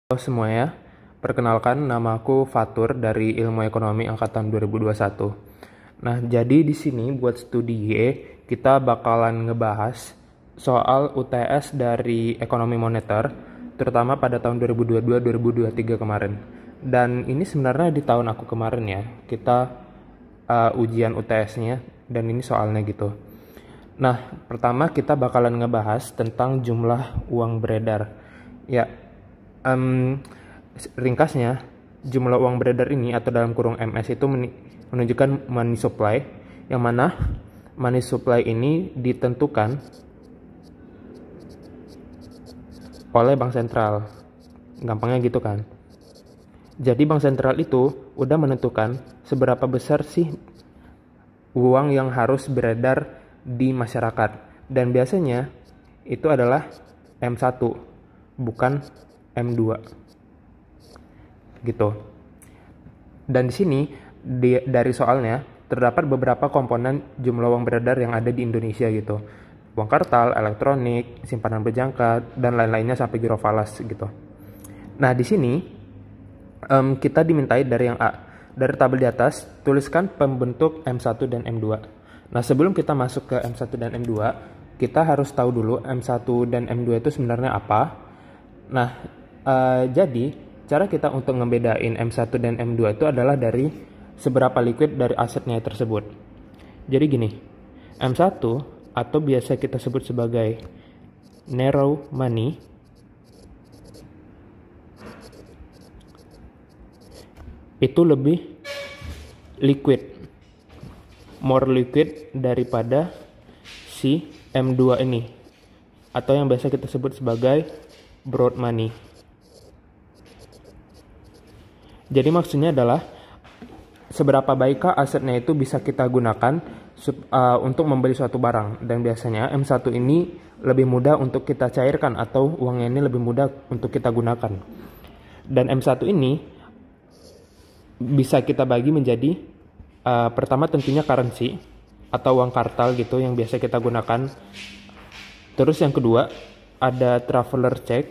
Halo semuanya, perkenalkan nama aku Fatur dari Ilmu Ekonomi Angkatan 2021. Nah, jadi di sini buat studi Y, kita bakalan ngebahas soal UTS dari Ekonomi Moneter, terutama pada tahun 2022-2023 kemarin. Dan ini sebenarnya di tahun aku kemarin ya, kita ujian UTS-nya, dan ini soalnya gitu. Nah, pertama kita bakalan ngebahas tentang jumlah uang beredar. Ya, ringkasnya, jumlah uang beredar ini atau dalam kurung MS itu menunjukkan money supply, yang mana money supply ini ditentukan oleh bank sentral. Gampangnya gitu kan. Jadi bank sentral itu udah menentukan seberapa besar sih uang yang harus beredar di masyarakat. Dan biasanya itu adalah M1, bukan M2. Gitu. Dan di sini dari soalnya terdapat beberapa komponen jumlah uang beredar yang ada di Indonesia gitu. Uang kartal, elektronik, simpanan berjangka, dan lain-lainnya sampai giro falas gitu. Nah, di sini kita dimintai dari yang A. Dari tabel di atas, tuliskan pembentuk M1 dan M2. Nah, sebelum kita masuk ke M1 dan M2, kita harus tahu dulu M1 dan M2 itu sebenarnya apa. Nah, jadi cara kita untuk ngebedain M1 dan M2 itu adalah dari seberapa liquid dari asetnya tersebut. Jadi gini, M1 atau biasa kita sebut sebagai narrow money itu lebih liquid, more liquid daripada si M2 ini, atau yang biasa kita sebut sebagai broad money. Jadi maksudnya adalah seberapa baikkah asetnya itu bisa kita gunakan untuk membeli suatu barang. Dan biasanya M1 ini lebih mudah untuk kita cairkan atau uangnya ini lebih mudah untuk kita gunakan. Dan M1 ini bisa kita bagi menjadi pertama tentunya currency atau uang kartal gitu yang biasa kita gunakan. Terus yang kedua ada traveler check.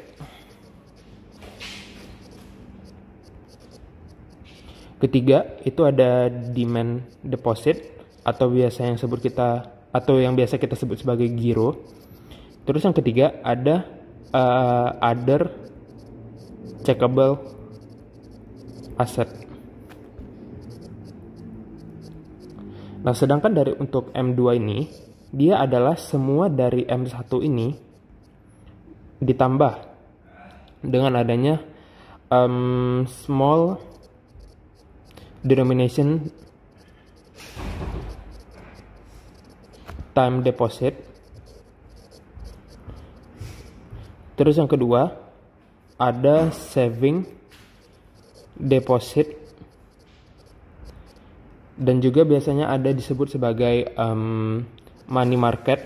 Ketiga itu ada demand deposit atau yang biasa kita sebut sebagai giro. Terus yang ketiga ada other checkable asset. Nah, sedangkan untuk M2 ini, dia adalah semua dari M1 ini ditambah dengan adanya small denomination time deposit. Terus yang kedua ada saving deposit, dan juga biasanya ada disebut sebagai money market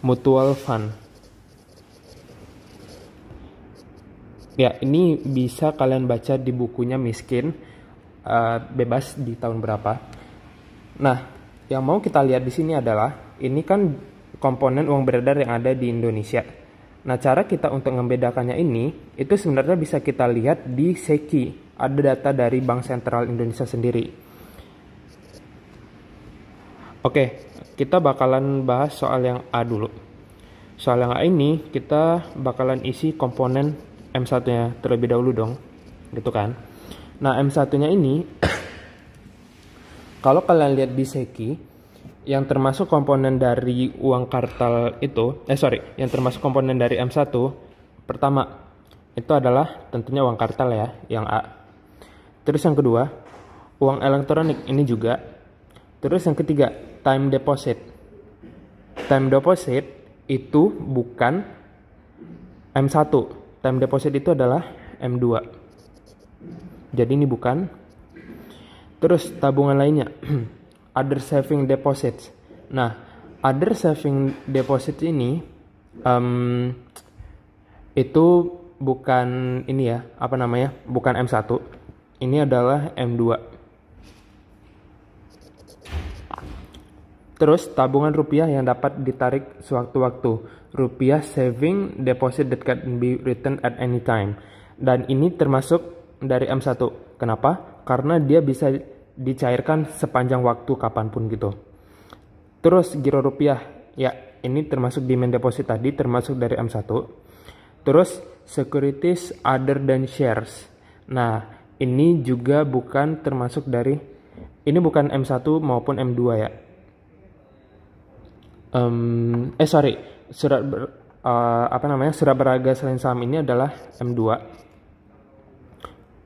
mutual fund. Ya, ini bisa kalian baca di bukunya Miskin Bebas di tahun berapa. Nah, yang mau kita lihat di sini adalah ini kan komponen uang beredar yang ada di Indonesia. Nah, cara kita untuk membedakannya ini itu sebenarnya bisa kita lihat di SEKI. Ada data dari Bank Sentral Indonesia sendiri. Oke, kita bakalan bahas soal yang A dulu. Soal yang A ini kita bakalan isi komponen M1-nya terlebih dahulu dong, gitu kan. Nah, M1-nya ini kalau kalian lihat di SEKI, yang termasuk komponen dari uang kartal itu, yang termasuk komponen dari M1, pertama, itu adalah tentunya uang kartal ya, yang A. Terus yang kedua, uang elektronik ini juga. Terus yang ketiga, time deposit. Time deposit itu bukan M1. Time deposit itu adalah M2. Jadi ini bukan. Terus tabungan lainnya, other saving deposits. Nah, other saving deposit ini itu bukan ini ya, bukan M1. Ini adalah M2. Terus tabungan rupiah yang dapat ditarik sewaktu-waktu. rupiah saving deposit that can be returned at any time. Dan ini termasuk dari M1. Kenapa? Karena dia bisa dicairkan sepanjang waktu kapanpun gitu. Terus giro rupiah, ya ini termasuk demand deposit tadi, termasuk dari M1. Terus securities other than shares. Nah, ini juga bukan termasuk dari, ini bukan M1 maupun M2 ya. Surat berharga selain saham ini adalah M2.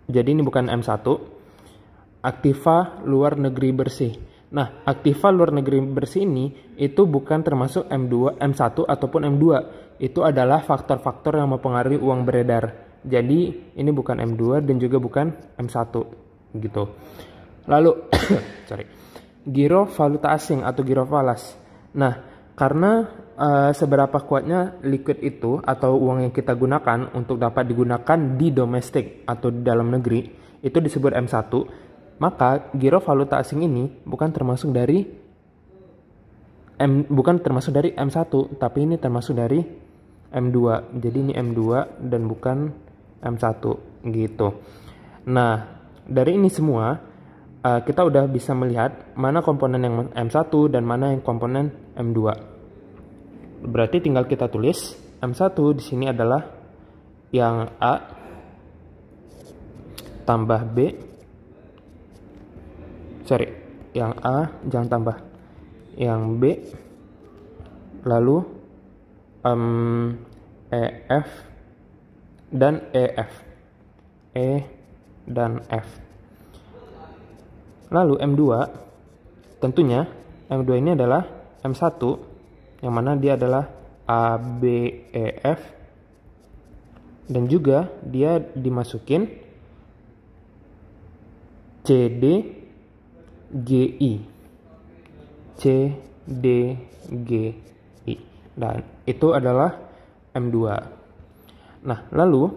Jadi ini bukan M1. Aktiva luar negeri bersih. Nah, aktiva luar negeri bersih ini itu bukan termasuk M2, M1 ataupun M2. Itu adalah faktor-faktor yang mempengaruhi uang beredar. Jadi ini bukan M2 dan juga bukan M1 gitu. Lalu giro valuta asing atau giro falas. Nah, karena seberapa kuatnya liquid itu atau uang yang kita gunakan untuk dapat digunakan di domestik atau di dalam negeri, itu disebut M1. Maka giro valuta asing ini bukan termasuk dari M1, tapi ini termasuk dari M2. Jadi ini M2 dan bukan M1 gitu. Nah, dari ini semua kita udah bisa melihat mana komponen yang M1 dan mana yang komponen M2. Berarti tinggal kita tulis M1 di sini adalah yang A tambah B. Yang A jangan tambah. Yang B lalu EF dan EF. E dan F. Lalu M2 tentunya M2 ini adalah M1 yang mana dia adalah A, B, E, F dan juga dia dimasukin C, D, G, I. C, D, G, I. Dan itu adalah M2. Nah, lalu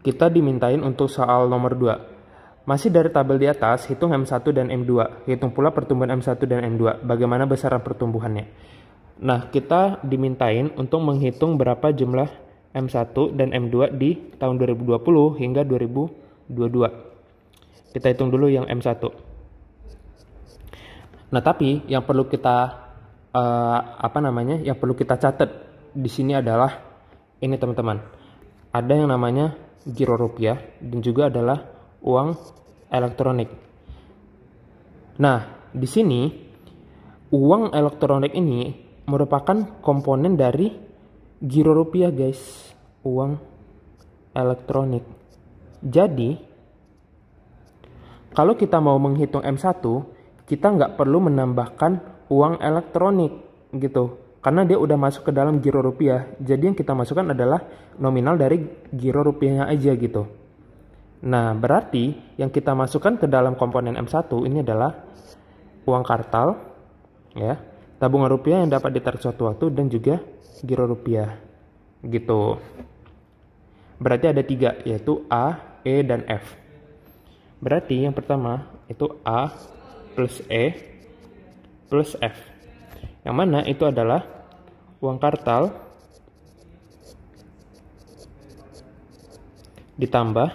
kita dimintain untuk soal nomor 2. Masih dari tabel di atas, hitung M1 dan M2. Hitung pula pertumbuhan M1 dan M2. Bagaimana besaran pertumbuhannya. Nah, kita dimintain untuk menghitung berapa jumlah M1 dan M2 di tahun 2020 hingga 2022. Kita hitung dulu yang M1. Nah, tapi yang perlu kita yang perlu kita catat di sini adalah ini teman-teman. Ada yang namanya giro rupiah dan juga adalah uang elektronik. Nah, di sini uang elektronik ini merupakan komponen dari giro rupiah, guys. Uang elektronik. Jadi, kalau kita mau menghitung M1, kita nggak perlu menambahkan uang elektronik gitu. Karena dia udah masuk ke dalam giro rupiah. Jadi yang kita masukkan adalah nominal dari giro rupiahnya aja gitu. Nah, berarti yang kita masukkan ke dalam komponen M1 ini adalah uang kartal, ya, tabungan rupiah yang dapat ditarik suatu waktu, dan juga giro rupiah gitu. Berarti ada 3, yaitu A, E, dan F. Berarti yang pertama itu A plus E plus F. Yang mana itu adalah uang kartal ditambah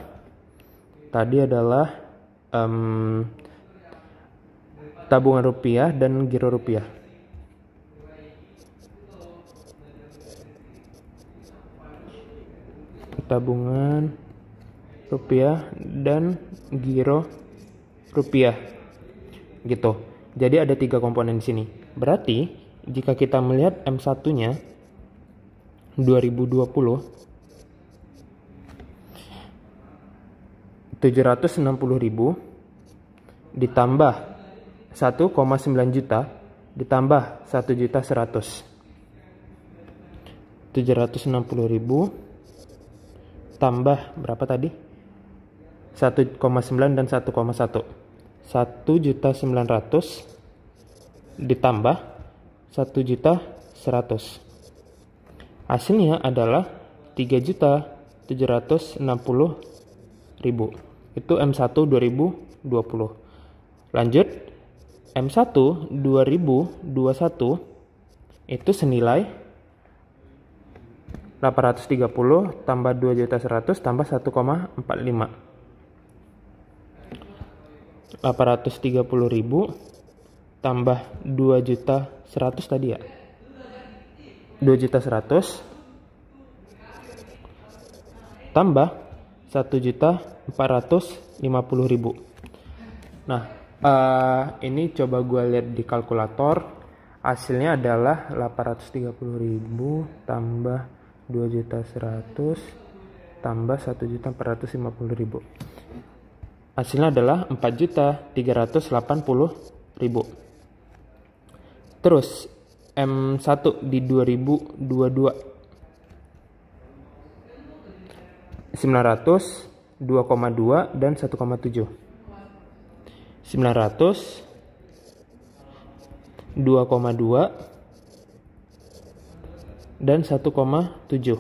tadi adalah tabungan rupiah dan giro rupiah. Tabungan rupiah dan giro rupiah gitu. Jadi ada 3 komponen di sini. Berarti jika kita melihat M1-nya 2020 760.000 ditambah 1,9 juta ditambah 1.100.000. 760.000 tambah berapa tadi? 1,9 dan 1,1. 1.900.000 ditambah 1.100.000. Hasilnya adalah 3.760.000. Itu M1 2020. Lanjut, M1 2021 itu senilai 830 tambah 2.100.000 tambah 1,45. 830.000 tambah 2.100.000 tadi ya. 2.100.000 tambah 1.450.000. Nah, ini coba gue lihat di kalkulator. Hasilnya adalah 830.000 tambah 2.100.000 tambah 1.450.000. Hasilnya adalah 4.380.000. Terus M1 di 2022 900, 2,2 dan 1,7. 900, 2,2 dan 1,7.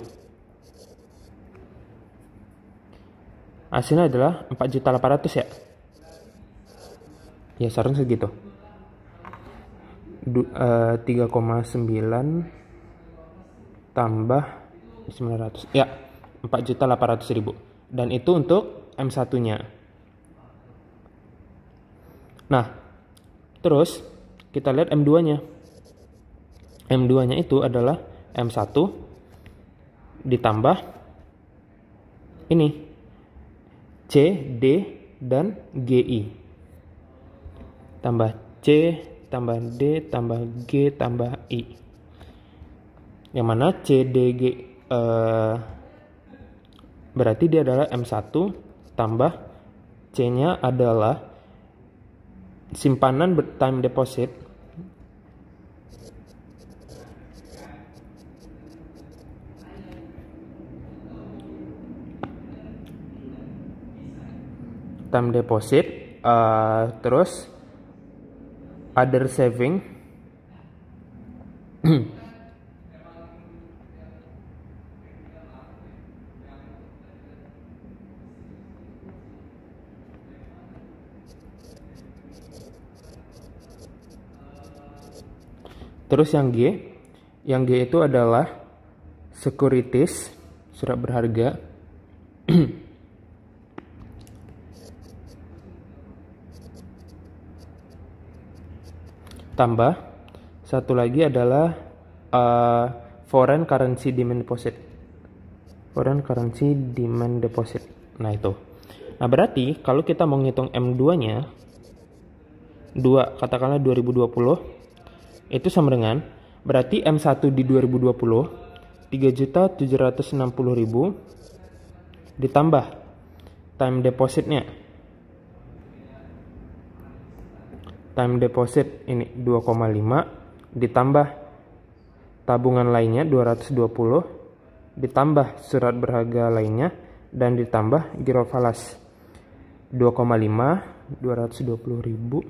Hasilnya adalah 4.800.000 ya. Ya seharusnya segitu. 3,9 tambah 900. Ya, 4.800.000. Dan itu untuk M1-nya. Nah, terus kita lihat M2-nya. M2-nya itu adalah M1 ditambah ini C, D, dan GI. Tambah C, tambah D, tambah G, tambah I. Yang mana C, D, G berarti dia adalah M1 tambah C-nya adalah simpanan time deposit terus other saving terus yang G itu adalah securities, surat berharga. Tambah satu lagi adalah foreign currency demand deposit. Foreign currency demand deposit. Nah itu. Nah berarti kalau kita mau ngitung M2-nya 2 katakanlah 2020 itu sama dengan berarti M1 di 2020 3.760.000 ditambah time depositnya. Time deposit ini 2,5 ditambah tabungan lainnya 220 ditambah surat berharga lainnya dan ditambah giro falas 2,5 220.000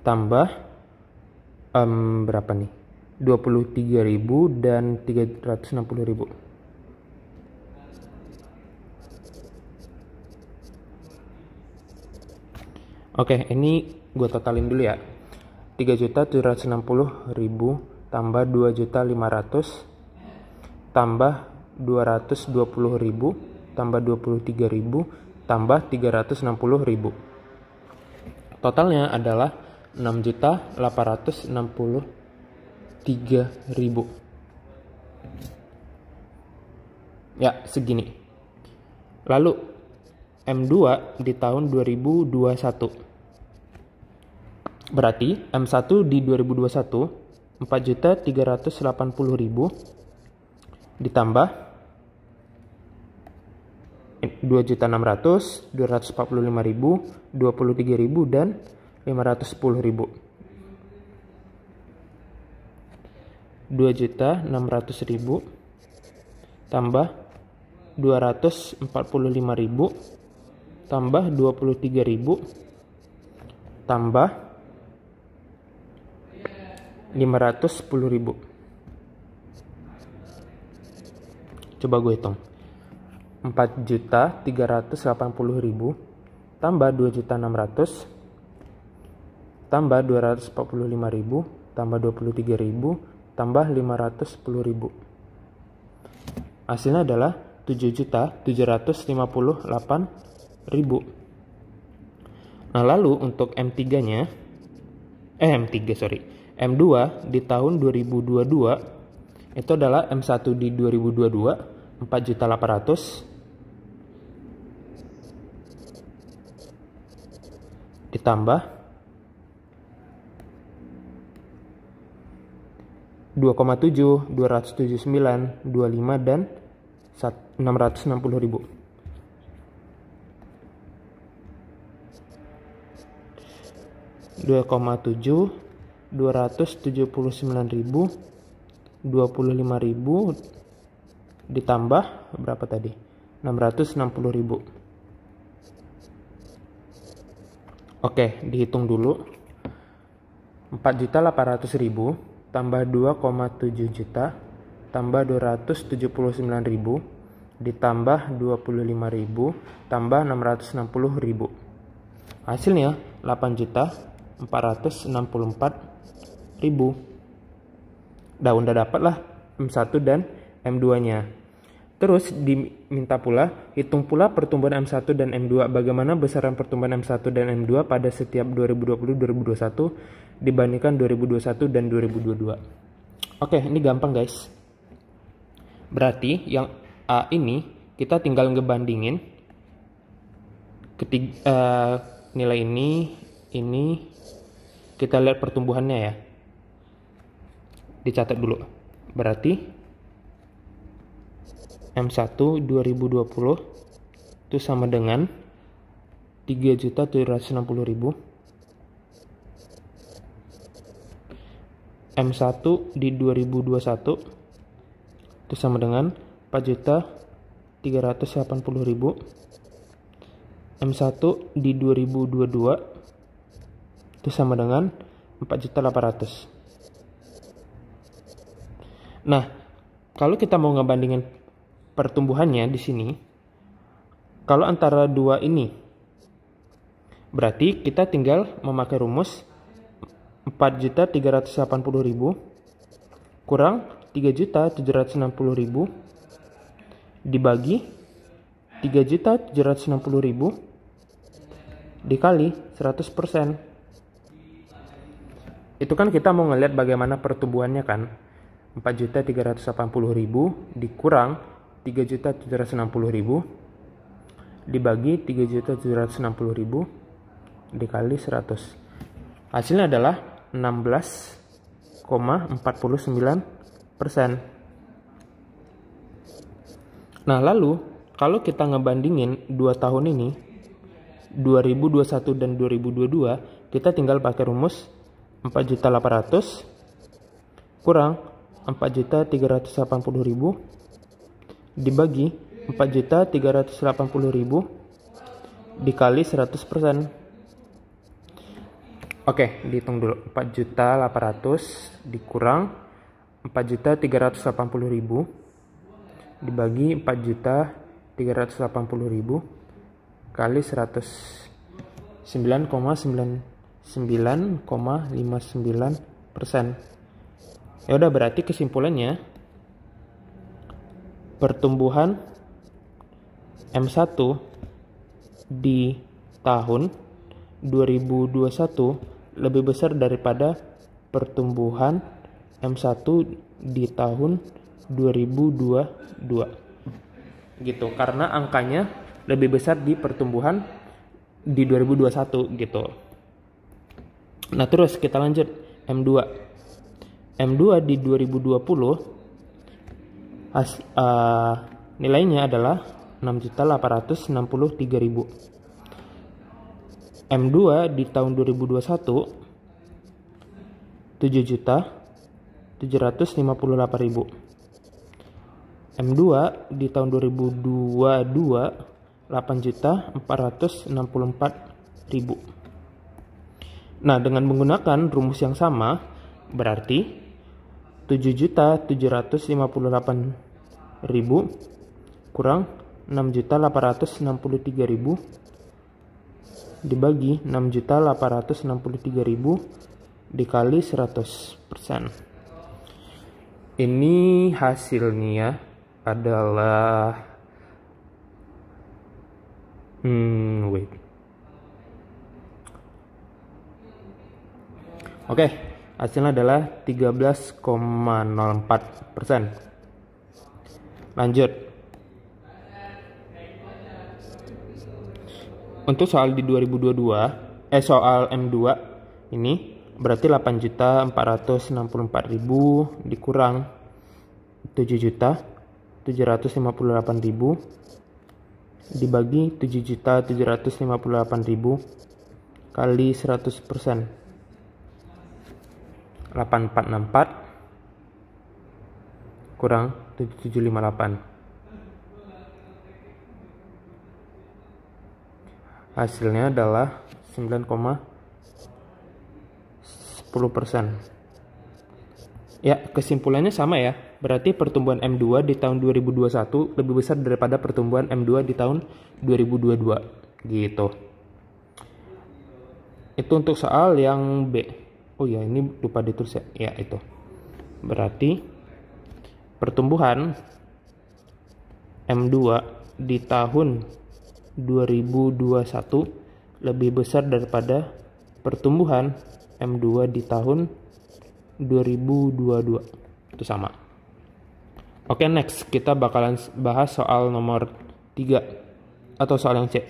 tambah berapa nih? 23.000 dan 360.000. Oke, ini gue totalin dulu ya. 3.760.000 tambah 2.500.000 tambah 220.000 tambah 23.000 tambah 360.000. Totalnya adalah 6.863.000. Ya, segini. Lalu M2 di tahun 2021. Berarti M1 di 2021 4.380.000 ditambah 2.600.000, 245.000, 23.000 dan 510.000. 2.600.000 tambah 245.000 tambah 23.000 tambah 510.000. Coba gue hitung. 4.380.000 tambah 2.600.000 tambah 245.000 tambah 23.000 tambah 510.000. Hasilnya adalah 7.758.000. Nah, lalu untuk M2 di tahun 2022 itu adalah M1 di 2022 4.800 ditambah 2,7, 279, 25 dan 660.000. Dua koma tujuh, 279.000, 25.000 ditambah berapa tadi? 660.000. Oke, dihitung dulu. 4.800.000 tambah 2,7 juta tambah 279.000 ditambah 25.000 tambah 660.000. Hasilnya 8.464.000. Udah dapat lah M1 dan M2-nya. Terus diminta pula hitung pula pertumbuhan M1 dan M2, bagaimana besaran pertumbuhan M1 dan M2 pada setiap 2020-2021 dibandingkan 2021 dan 2022. Oke, ini gampang guys. Berarti yang A ini kita tinggal ngebandingin nilai ini kita lihat pertumbuhannya ya. Dicatat dulu. Berarti M1 2020 itu sama dengan 3.760.000. M1 di 2021 itu sama dengan 4.380.000. M1 di 2022 itu sama dengan 4.800.000. Nah, kalau kita mau ngebandingin pertumbuhannya di sini, kalau antara dua ini, berarti kita tinggal memakai rumus 4.380.000 kurang 3.760.000 dibagi 3.760.000 dikali 100%. Itu kan kita mau ngeliat bagaimana pertumbuhannya kan. 4.380.000 dikurang 3.760.000 dibagi 3.760.000 dikali 100. Hasilnya adalah 16,49%. Nah, lalu kalau kita ngebandingin 2 tahun ini, 2021 dan 2022, kita tinggal pakai rumus 4.800.000 kurang 4.380.000 dibagi 4.380.000 dikali 100%. Oke, dihitung dulu. 4.800.000 dikurang 4.380.000 dibagi 4.380.000 kali 100. 9,59%. Ya udah, berarti kesimpulannya pertumbuhan M1 di tahun 2021 lebih besar daripada pertumbuhan M1 di tahun 2022 gitu, karena angkanya lebih besar di pertumbuhan di 2021 gitu. Nah, terus kita lanjut M2 di 2020 nilainya adalah 6.863.000. M2 di tahun 2021 7.758.000. M2 di tahun 2022 8.464.000. Nah, dengan menggunakan rumus yang sama berarti 7.758.000 kurang 6.863.000 dibagi 6.863.000 dikali 100%. Ini hasilnya adalah wait. Oke, hasilnya adalah 13,04%. Lanjut. Untuk soal di 2022, soal M2 ini berarti 8.464.000 dikurang 7.758.000 dibagi 7.758.000 kali 100%. 8464 kurang 7758. Hasilnya adalah 9,10%. Ya, kesimpulannya sama ya. Berarti pertumbuhan M2 di tahun 2021 lebih besar daripada pertumbuhan M2 di tahun 2022. Gitu. Itu untuk soal yang B. Oh ya, ini lupa ditulis ya. Ya, itu. Berarti pertumbuhan M2 di tahun 2021 lebih besar daripada pertumbuhan M2 di tahun 2022. Itu sama. Oke, next kita bakalan bahas soal nomor 3 atau soal yang C.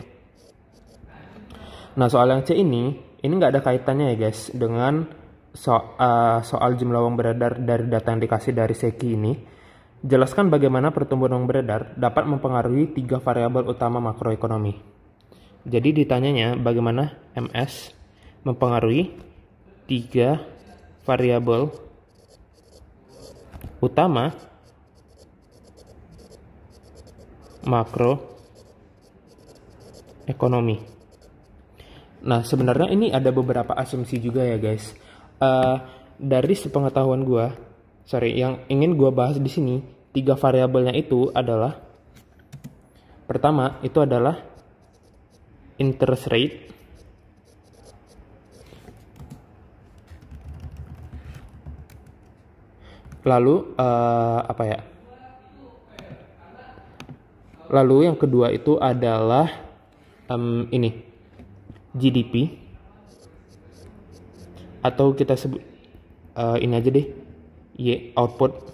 Nah, soal yang C ini nggak ada kaitannya ya guys dengan soal jumlah uang beredar dari data yang dikasih dari Seki ini. Jelaskan bagaimana pertumbuhan uang beredar dapat mempengaruhi 3 variabel utama makroekonomi. Jadi ditanyanya bagaimana MS mempengaruhi 3 variabel utama makroekonomi. Nah, sebenarnya ini ada beberapa asumsi juga ya guys. Dari sepengetahuan gue, yang ingin gue bahas di sini, 3 variabelnya itu adalah, pertama itu adalah interest rate, lalu lalu yang kedua itu adalah GDP, atau kita sebut ini aja deh, Y, output.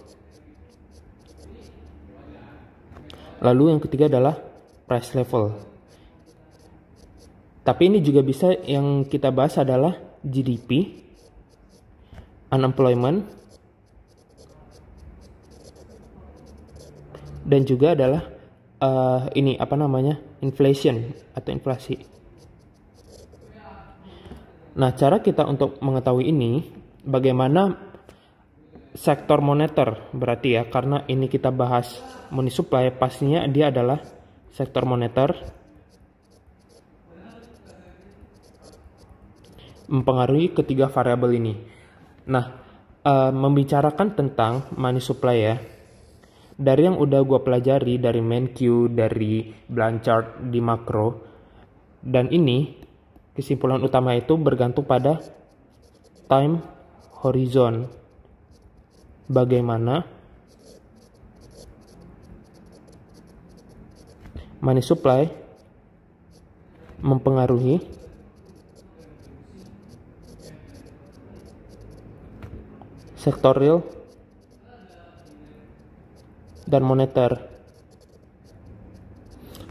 Lalu yang ketiga adalah price level. Tapi ini juga bisa yang kita bahas adalah GDP, unemployment, dan juga adalah inflation atau inflasi. Nah, cara kita untuk mengetahui ini, bagaimana sektor moneter berarti ya, karena ini kita bahas money supply, pastinya dia adalah sektor moneter mempengaruhi ketiga variabel ini. Nah, membicarakan tentang money supply ya, dari yang udah gue pelajari dari MenQ, dari Blanchard di makro, dan ini kesimpulan utama itu bergantung pada time horizon. Bagaimana money supply mempengaruhi sektor real dan moneter.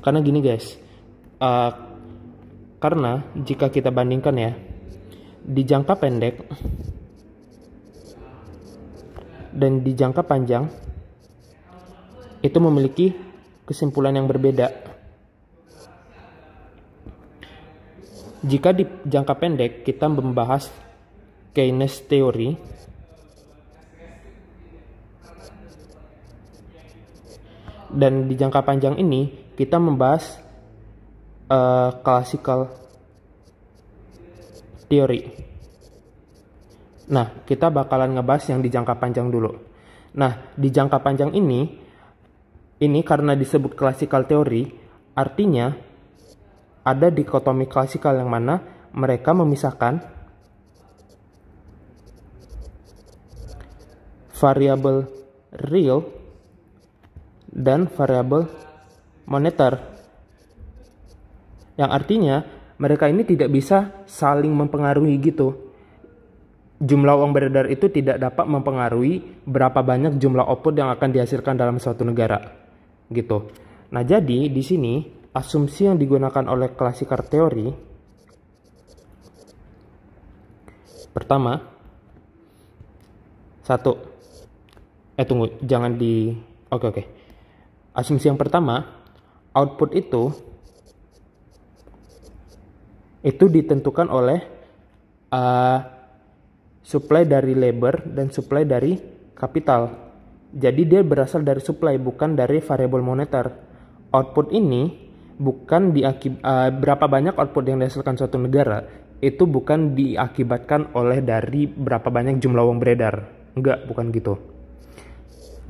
Karena gini guys, karena jika kita bandingkan ya, di jangka pendek dan di jangka panjang itu memiliki kesimpulan yang berbeda. Jika di jangka pendek kita membahas Keynes teori, dan di jangka panjang ini kita membahas classical teori. Nah, kita bakalan ngebahas yang di jangka panjang dulu. Nah, di jangka panjang ini karena disebut classical teori, artinya ada dikotomi klasikal yang mana mereka memisahkan variabel real dan variabel moneter. Yang artinya mereka ini tidak bisa saling mempengaruhi gitu. Jumlah uang beredar itu tidak dapat mempengaruhi berapa banyak jumlah output yang akan dihasilkan dalam suatu negara. Gitu. Nah, jadi di sini asumsi yang digunakan oleh classical teori pertama, Oke. Asumsi yang pertama, output itu ditentukan oleh supply dari labor dan supply dari kapital. Jadi dia berasal dari supply, bukan dari variabel moneter. Output ini bukan berapa banyak output yang dihasilkan suatu negara, itu bukan diakibatkan oleh dari berapa banyak jumlah uang beredar. Enggak, bukan gitu.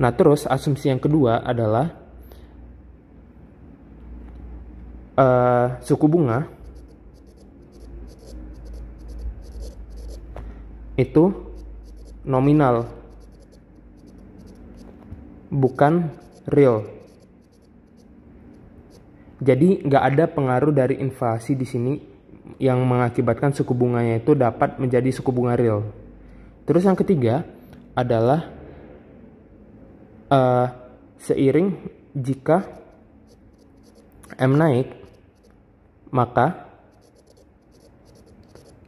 Nah, terus asumsi yang kedua adalah suku bunga itu nominal, bukan real. Jadi nggak ada pengaruh dari inflasi di sini yang mengakibatkan suku bunganya itu dapat menjadi suku bunga real. Terus yang ketiga adalah seiring jika M naik, maka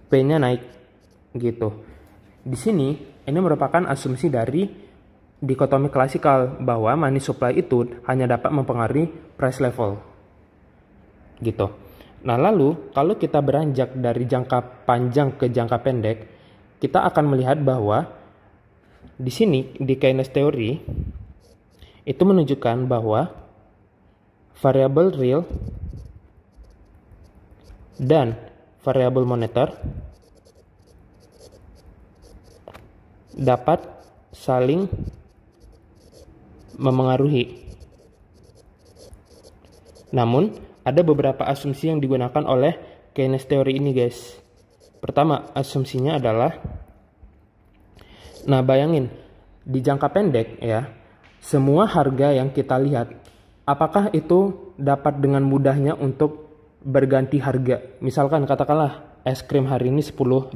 P-nya naik gitu. Di sini ini merupakan asumsi dari dikotomi klasikal bahwa money supply itu hanya dapat mempengaruhi price level. Gitu. Nah, lalu kalau kita beranjak dari jangka panjang ke jangka pendek, kita akan melihat bahwa di sini di Keynes teori itu menunjukkan bahwa variabel real dan variabel moneter dapat saling memengaruhi. Namun, ada beberapa asumsi yang digunakan oleh Keynes teori ini, guys. Pertama, asumsinya adalah, nah bayangin, di jangka pendek ya, semua harga yang kita lihat, apakah itu dapat dengan mudahnya untuk berganti harga? Misalkan katakanlah es krim hari ini $10.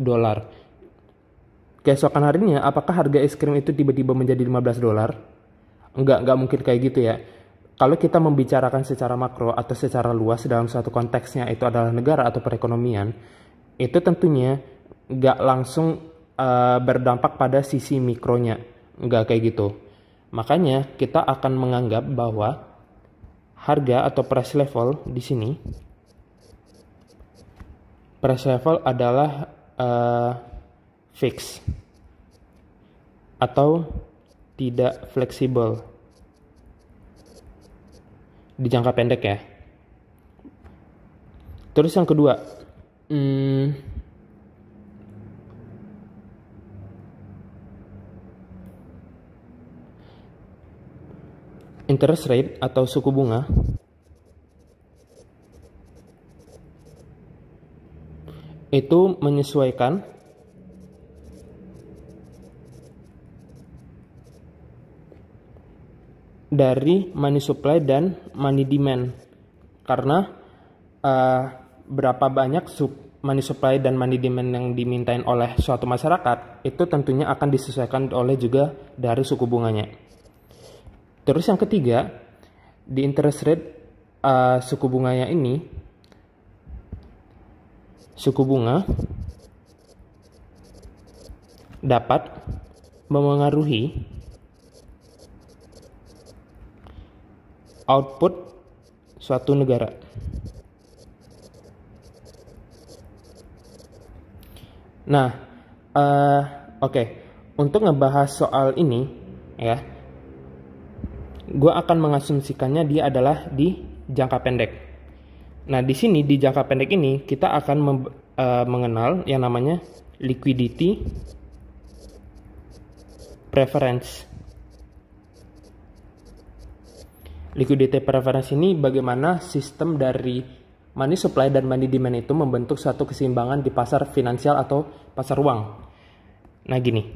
Keesokan harinya, apakah harga es krim itu tiba-tiba menjadi $15? Enggak mungkin kayak gitu ya. Kalau kita membicarakan secara makro atau secara luas dalam suatu konteksnya itu adalah negara atau perekonomian, itu tentunya enggak langsung berdampak pada sisi mikronya. Enggak kayak gitu. Makanya kita akan menganggap bahwa harga atau price level di sini, price level adalah fix atau tidak fleksibel di jangka pendek ya. Terus yang kedua, interest rate atau suku bunga itu menyesuaikan dari money supply dan money demand, karena berapa banyak money supply dan money demand yang dimintain oleh suatu masyarakat itu tentunya akan disesuaikan oleh juga dari suku bunganya. Terus yang ketiga, di interest rate suku bunganya ini, suku bunga dapat memengaruhi output suatu negara. Nah, oke. Untuk ngebahas soal ini ya, gue akan mengasumsikannya dia adalah di jangka pendek. Nah, di sini di jangka pendek ini kita akan mengenal yang namanya liquidity preference. Liquidity preference ini bagaimana sistem dari money supply dan money demand itu membentuk suatu keseimbangan di pasar finansial atau pasar uang. Nah gini,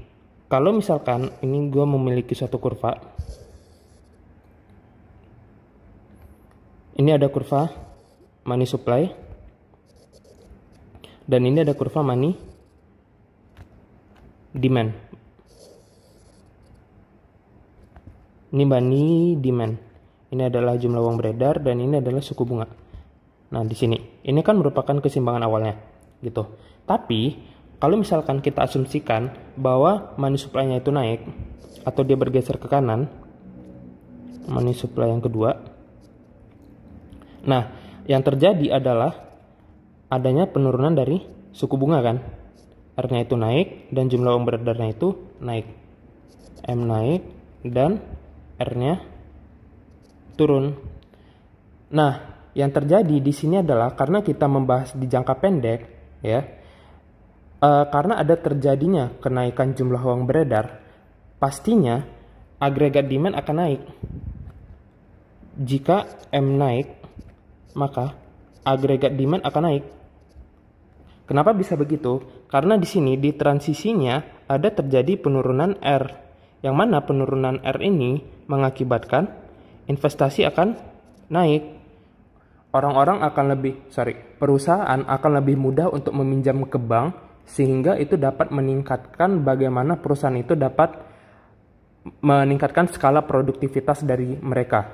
kalau misalkan ini gue memiliki suatu kurva, ini ada kurva money supply, dan ini ada kurva money demand. Ini money demand. Ini adalah jumlah uang beredar dan ini adalah suku bunga. Nah, di sini ini kan merupakan keseimbangan awalnya, gitu. Tapi kalau misalkan kita asumsikan bahwa money supply-nya itu naik atau dia bergeser ke kanan, money supply yang kedua. Nah, yang terjadi adalah adanya penurunan dari suku bunga kan. R-nya itu naik dan jumlah uang beredarnya itu naik. M naik dan R-nya turun. Nah, yang terjadi di sini adalah karena kita membahas di jangka pendek, ya, karena ada terjadinya kenaikan jumlah uang beredar, pastinya agregat demand akan naik. Jika M naik, maka agregat demand akan naik. Kenapa bisa begitu? Karena di sini di transisinya ada terjadi penurunan R, yang mana penurunan R ini mengakibatkan investasi akan naik. Perusahaan akan lebih mudah untuk meminjam ke bank, sehingga itu dapat meningkatkan bagaimana perusahaan itu dapat meningkatkan skala produktivitas dari mereka.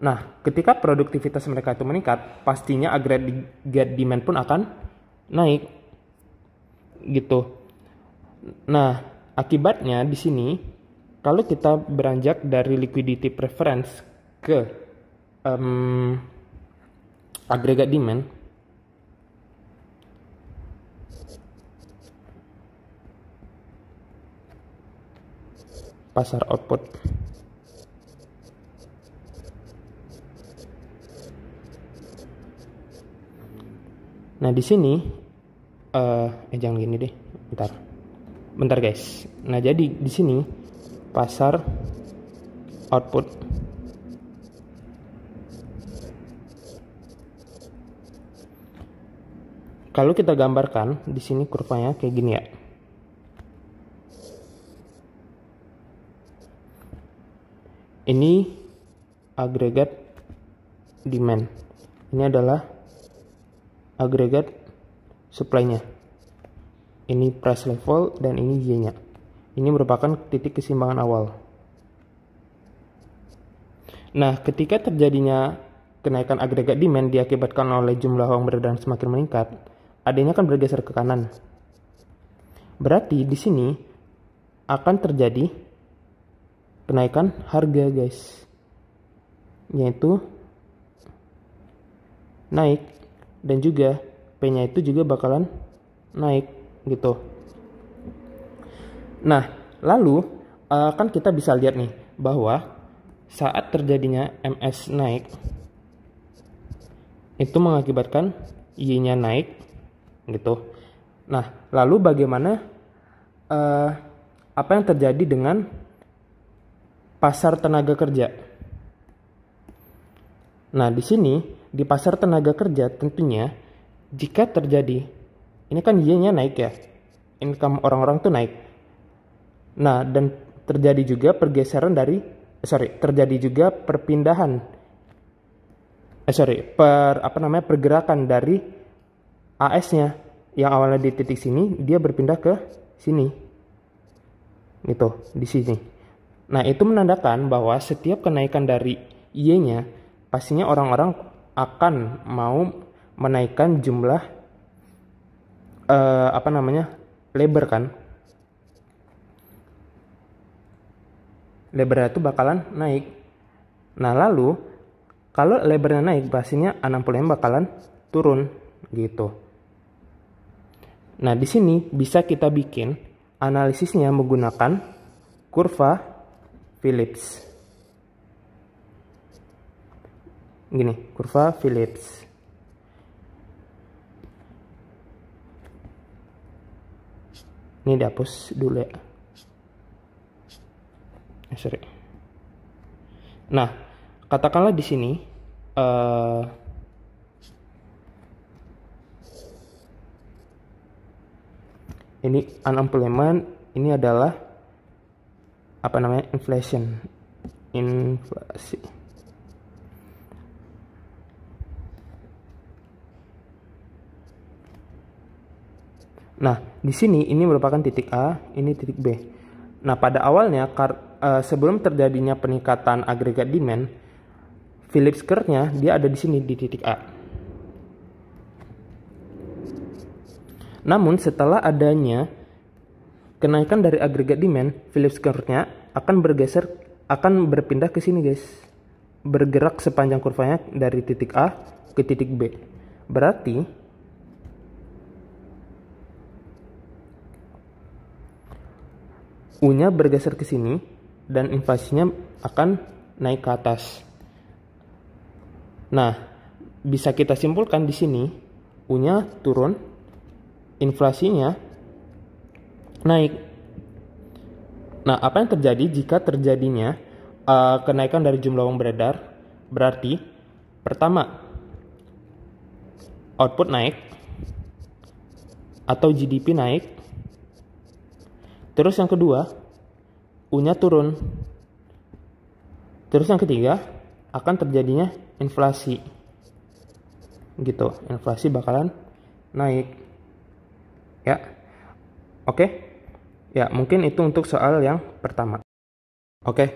Nah, ketika produktivitas mereka itu meningkat, pastinya agregat demand pun akan naik, gitu. Nah, akibatnya di sini, kalau kita beranjak dari liquidity preference ke agregat demand, pasar output, nah di sini jangan gini deh, bentar guys. Nah jadi di sini pasar output, kalau kita gambarkan di sini kurvanya kayak gini ya. Ini agregat demand. Ini adalah agregat supply-nya. Ini price level dan ini Y-nya. Ini merupakan titik keseimbangan awal. Nah, ketika terjadinya kenaikan agregat demand diakibatkan oleh jumlah uang beredar semakin meningkat, adanya kan bergeser ke kanan. Berarti di sini akan terjadi kenaikan harga, guys. Yaitu naik, dan juga P-nya itu juga bakalan naik, gitu. Nah, lalu kan kita bisa lihat nih bahwa saat terjadinya MS naik, itu mengakibatkan Y-nya naik, gitu. Nah, lalu bagaimana apa yang terjadi dengan pasar tenaga kerja? Nah, di sini di pasar tenaga kerja tentunya jika terjadi, ini kan Y-nya naik ya, income orang-orang tuh naik. Nah, dan terjadi juga terjadi juga perpindahan pergerakan dari AS-nya yang awalnya di titik sini, dia berpindah ke sini, gitu, di sini. Nah, itu menandakan bahwa setiap kenaikan dari Y-nya, pastinya orang-orang akan mau menaikkan jumlah labor kan. Labornya itu bakalan naik. Nah, lalu kalau labornya naik, pastinya unemployment bakalan turun, gitu. Nah, di sini bisa kita bikin analisisnya menggunakan kurva Phillips. Gini, kurva Phillips. Ini dihapus dulu ya. Nah, katakanlah di sini Ini unemployment, ini adalah apa namanya, inflasi. Nah, di sini ini merupakan titik A, ini titik B. Nah, pada awalnya sebelum terjadinya peningkatan agregat demand, Phillips curve-nya dia ada di sini di titik A. Namun setelah adanya kenaikan dari agregat demand, Phillips curve-nya akan berpindah ke sini, guys. Bergerak sepanjang kurvanya dari titik A ke titik B. Berarti U-nya bergeser ke sini dan inflasinya akan naik ke atas. Nah, bisa kita simpulkan di sini U-nya turun, inflasinya naik. Nah, apa yang terjadi jika terjadinya kenaikan dari jumlah uang beredar? Berarti pertama, output naik atau GDP naik. Terus yang kedua, U-nya turun. Terus yang ketiga, akan terjadinya inflasi. Gitu, inflasi bakalan naik. Ya. Oke. Ya, mungkin itu untuk soal yang pertama. Oke,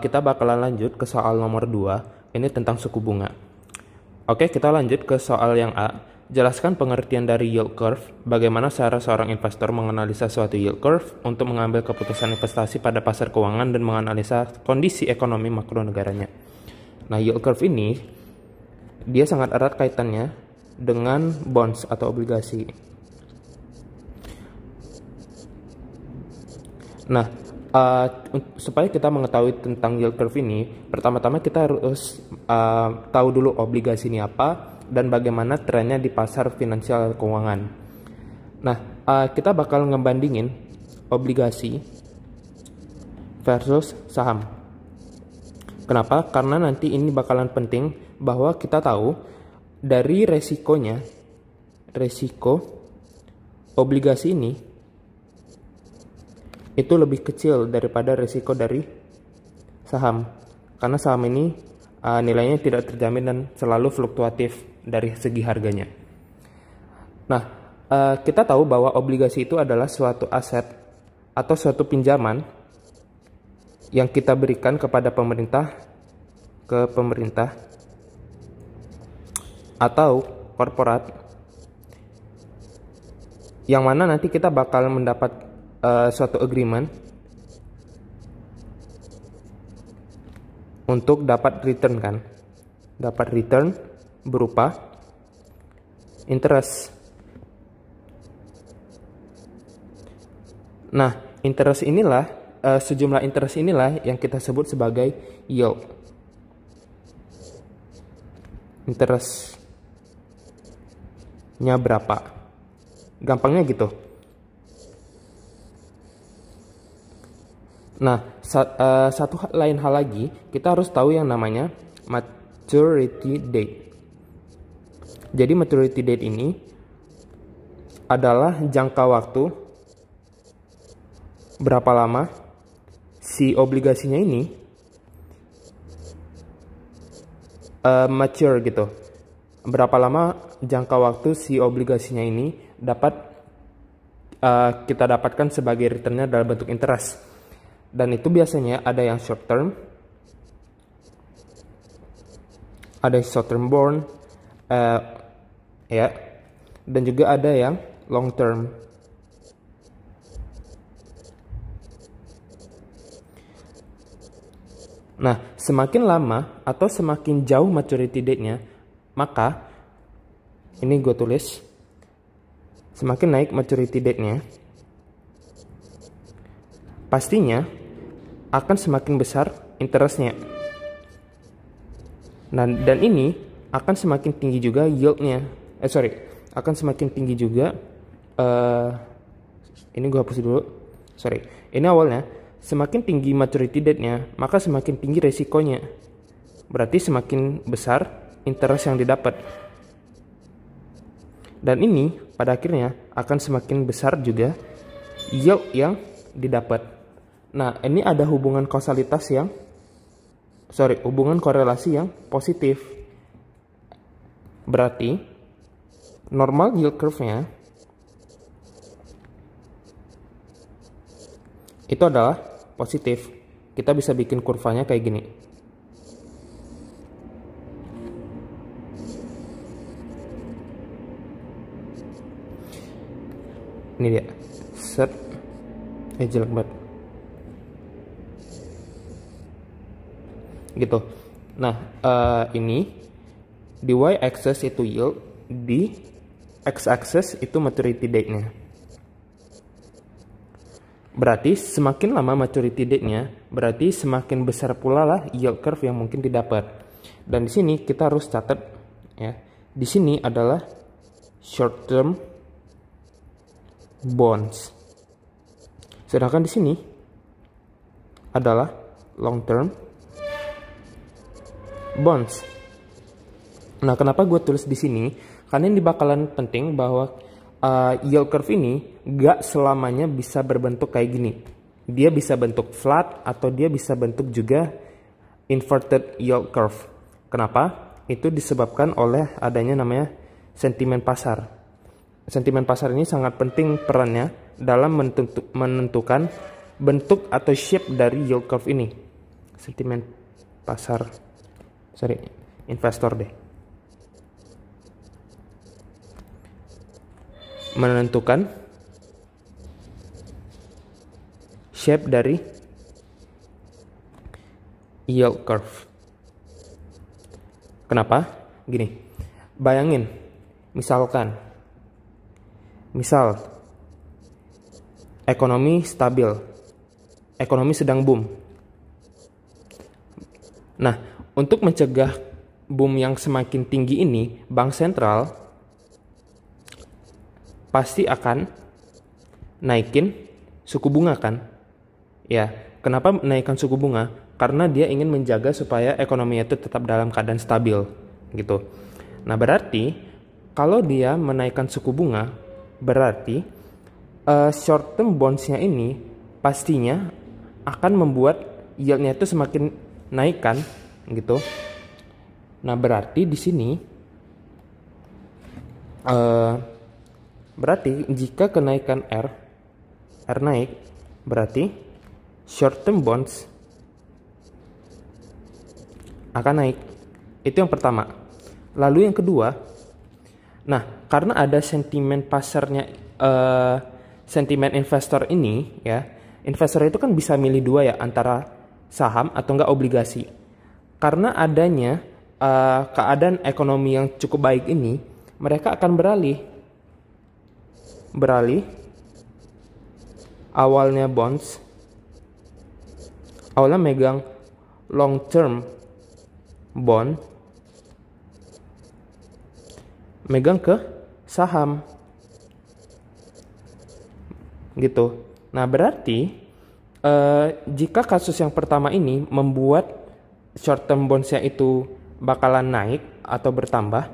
kita bakalan lanjut ke soal nomor 2. Ini tentang suku bunga. Oke, kita lanjut ke soal yang A. Jelaskan pengertian dari yield curve. Bagaimana cara seorang investor menganalisa suatu yield curve untuk mengambil keputusan investasi pada pasar keuangan dan menganalisa kondisi ekonomi makro negaranya. Nah, yield curve ini dia sangat erat kaitannya dengan bonds atau obligasi. Nah, supaya kita mengetahui tentang yield curve ini, pertama-tama kita harus tahu dulu obligasi ini apa dan bagaimana trennya di pasar finansial keuangan. Nah, kita bakal ngebandingin obligasi versus saham. Kenapa? Karena nanti ini bakalan penting bahwa kita tahu dari resiko obligasi ini itu lebih kecil daripada resiko dari saham. Karena saham ini nilainya tidak terjamin dan selalu fluktuatif dari segi harganya. Nah, kita tahu bahwa obligasi itu adalah suatu aset atau suatu pinjaman yang kita berikan kepada pemerintah atau korporat, yang mana nanti kita bakal mendapat suatu agreement untuk dapat return kan. Dapat return berupa interest. Nah, sejumlah interest inilah yang kita sebut sebagai yield. Interestnya berapa? Gampangnya gitu. Nah, satu lain hal lagi, kita harus tahu yang namanya maturity date. Jadi maturity date ini adalah jangka waktu berapa lama si obligasinya ini mature gitu. Berapa lama jangka waktu si obligasinya ini dapat kita dapatkan sebagai returnnya dalam bentuk interest. Dan itu biasanya ada yang short term, ada short term bond, ya, dan juga ada yang long term. Nah, semakin lama atau semakin jauh maturity date-nya, maka ini gue tulis, semakin naik maturity date-nya, pastinya akan semakin besar interest-nya. Nah, dan ini akan semakin tinggi juga yield-nya. Akan semakin tinggi juga. Ini gue hapus dulu. Ini awalnya. Semakin tinggi maturity date-nya, maka semakin tinggi resikonya. Berarti semakin besar interest yang didapat. Dan ini pada akhirnya akan semakin besar juga yield yang didapat. Nah, ini ada hubungan korelasi yang positif. Berarti normal yield curve-nya itu adalah positif. Kita bisa bikin kurvanya kayak gini. Ini dia. Set. Jelek banget. Gitu. Nah, ini di y-axis itu yield, di x-axis itu maturity date-nya. Berarti semakin lama maturity date-nya, berarti semakin besar pula lah yield curve yang mungkin didapat. Dan di sini kita harus catat ya. Di sini adalah short term bonds. Sedangkan di sini adalah long term bonds. Nah, kenapa gue tulis di sini? Karena ini bakalan penting bahwa yield curve ini gak selamanya bisa berbentuk kayak gini. Dia bisa bentuk flat atau dia bisa bentuk juga inverted yield curve. Kenapa? Itu disebabkan oleh adanya namanya sentimen pasar. Sentimen pasar ini sangat penting perannya dalam menentukan bentuk atau shape dari yield curve ini. Sentimen pasar, investor deh. Menentukan shape dari yield curve. Kenapa? Gini, bayangin, misal ekonomi stabil, ekonomi sedang boom. Nah, untuk mencegah boom yang semakin tinggi ini, bank sentral pasti akan naikin suku bunga kan? Ya, kenapa menaikkan suku bunga? Karena dia ingin menjaga supaya ekonomi itu tetap dalam keadaan stabil gitu. Nah, berarti kalau dia menaikkan suku bunga, berarti short term bonds-nya ini pastinya akan membuat yield-nya itu semakin naik kan gitu. Nah, berarti di sini berarti jika kenaikan R naik, berarti short term bonds akan naik. Itu yang pertama. Lalu yang kedua, nah, karena ada sentimen pasarnya, sentimen investor ini ya, investor itu kan bisa milih dua ya, antara saham atau enggak obligasi. Karena adanya keadaan ekonomi yang cukup baik ini, mereka akan beralih awalnya megang long term bond, megang ke saham gitu. Nah, berarti jika kasus yang pertama ini membuat short term bonds-nya itu bakalan naik atau bertambah,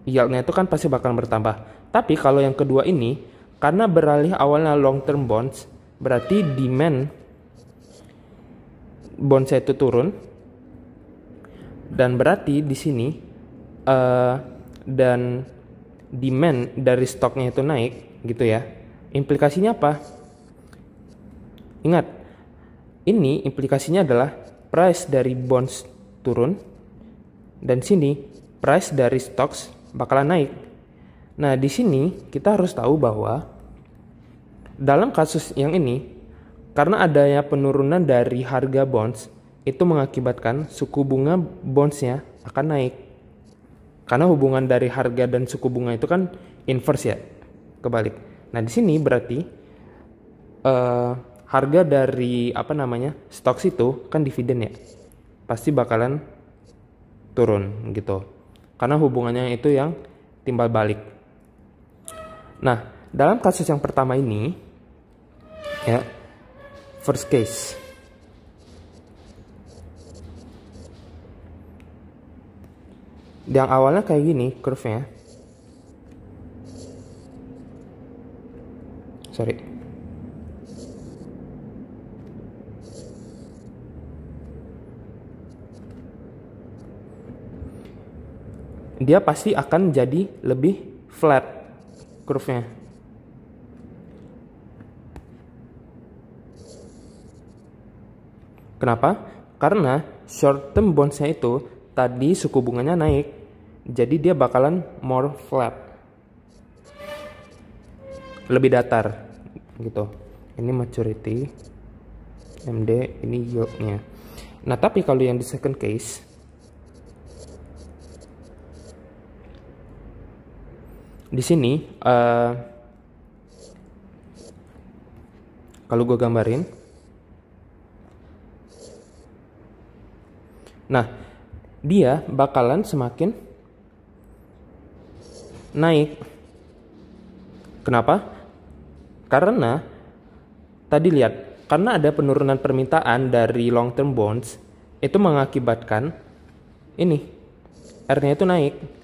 yield-nya itu kan pasti bakalan bertambah. Tapi kalau yang kedua ini, karena beralih awalnya long term bonds, berarti demand bonds-nya itu turun. Dan berarti di sini dan demand dari stoknya itu naik gitu ya. Implikasinya apa? Ingat, ini implikasinya adalah price dari bonds turun dan sini price dari stocks bakalan naik. Nah, di sini kita harus tahu bahwa dalam kasus yang ini, karena adanya penurunan dari harga bonds, itu mengakibatkan suku bunga bonds-nya akan naik. Karena hubungan dari harga dan suku bunga itu kan inverse ya, kebalik. Nah, di sini berarti harga dari stocks itu kan dividen ya, pasti bakalan turun gitu. Karena hubungannya itu yang timbal balik. Nah, dalam kasus yang pertama ini ya, first case, yang awalnya kayak gini curve-nya, sorry. Dia pasti akan jadi lebih flat curve-nya. Kenapa? Karena short term bonds-nya itu tadi suku bunganya naik, jadi dia bakalan more flat, lebih datar gitu. Ini maturity MD, ini yield-nya. Nah, tapi kalau yang di second case, di sini kalau gue gambarin, nah dia bakalan semakin naik. Kenapa? Karena tadi lihat, karena ada penurunan permintaan dari long term bonds, itu mengakibatkan ini R-nya itu naik.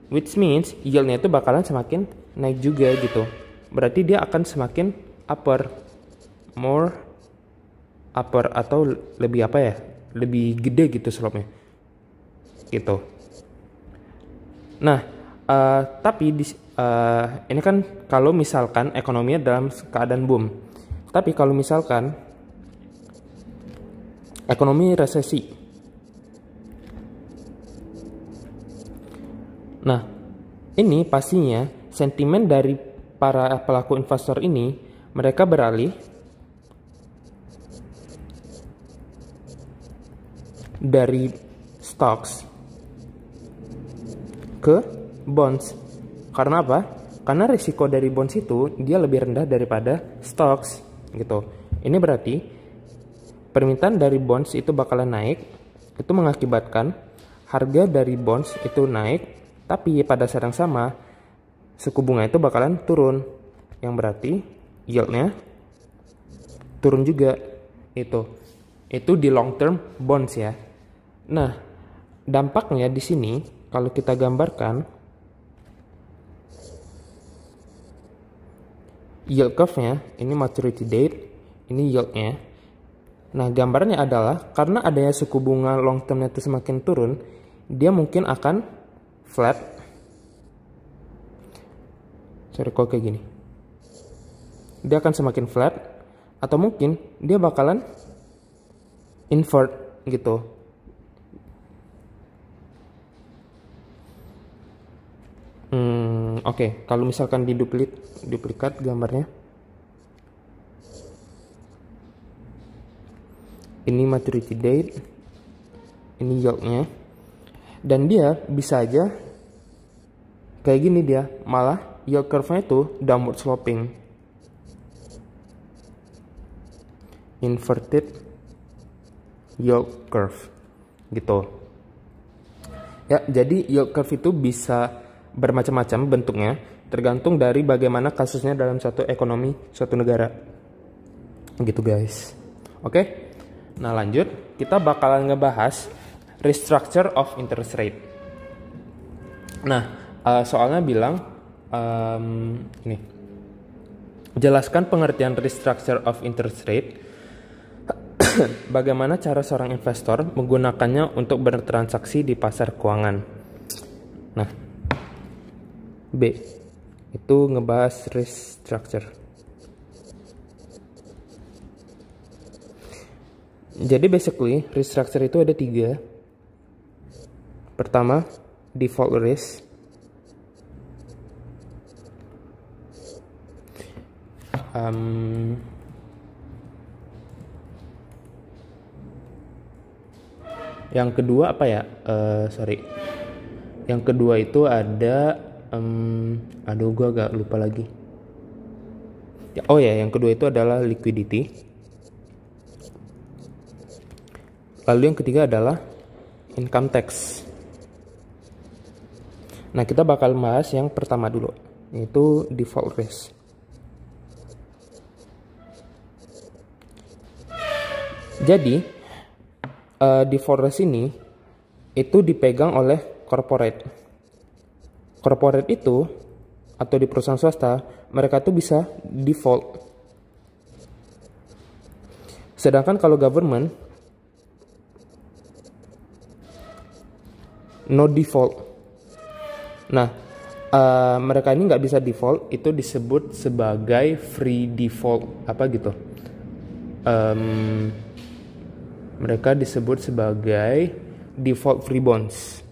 Which means yield-nya itu bakalan semakin naik juga gitu. Berarti dia akan semakin upper, more upper, atau lebih apa ya? Lebih gede gitu slope-nya. Gitu. Nah, tapi ini kan kalau misalkan ekonominya dalam keadaan boom. Tapi kalau misalkan ekonomi resesi, nah, ini pastinya sentimen dari para pelaku investor ini, mereka beralih dari stocks ke bonds. Karena apa? Karena risiko dari bonds itu dia lebih rendah daripada stocks gitu. Ini berarti permintaan dari bonds itu bakalan naik, itu mengakibatkan harga dari bonds itu naik. Tapi pada saat yang sama, suku bunga itu bakalan turun. Yang berarti yield-nya turun juga. Itu di long term bonds ya. Nah, dampaknya di sini kalau kita gambarkan yield curve-nya, ini maturity date, ini yield-nya. Nah, gambarnya adalah karena adanya suku bunga long term-nya itu semakin turun, dia mungkin akan flat. Sorry, kok kayak gini. Dia akan semakin flat, atau mungkin dia bakalan invert gitu. Oke. Kalau misalkan duplikat gambarnya, ini maturity date, ini yield-nya. Dan dia bisa aja kayak gini, dia malah yield curve-nya itu downward sloping, inverted yield curve gitu ya. Jadi yield curve itu bisa bermacam-macam bentuknya, tergantung dari bagaimana kasusnya dalam suatu ekonomi suatu negara gitu guys. Oke, nah lanjut, kita bakalan ngebahas restructure of interest rate. Nah, soalnya bilang ini, jelaskan pengertian restructure of interest rate. Bagaimana cara seorang investor menggunakannya untuk bertransaksi di pasar keuangan. Nah, B itu ngebahas restructure. Jadi basically restructure itu ada 3. Pertama, default risk. Yang kedua apa ya? Yang kedua itu ada, aduh gue agak lupa lagi. Oh ya, yang kedua itu adalah liquidity. Lalu yang ketiga adalah income tax. Nah, kita bakal bahas yang pertama dulu, yaitu default risk. Jadi, default risk ini itu dipegang oleh corporate. Corporate itu, atau di perusahaan swasta, mereka tuh bisa default. Sedangkan kalau government no default. Nah, mereka ini nggak bisa default, itu disebut sebagai free default apa gitu. Mereka disebut sebagai default free bonds.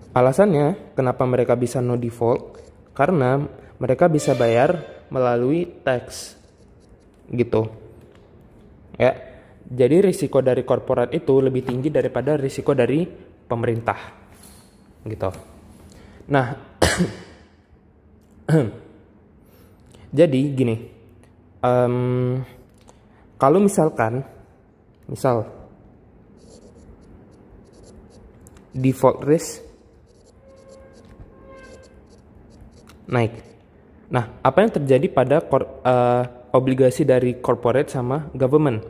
Alasannya kenapa mereka bisa no default, karena mereka bisa bayar melalui tax gitu ya. Jadi risiko dari korporat itu lebih tinggi daripada risiko dari pemerintah gitu. Nah jadi gini, kalau misal default risk naik. Nah, apa yang terjadi pada obligasi dari corporate sama government?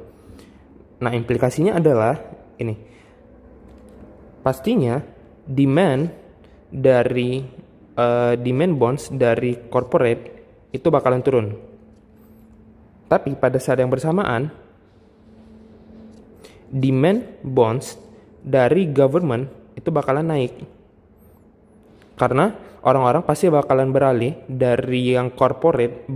Nah, implikasinya adalah ini. Pastinya demand bonds dari corporate itu bakalan turun. Tapi pada saat yang bersamaan, demand bonds dari government itu bakalan naik. Karena orang-orang pasti bakalan beralih dari yang corporate,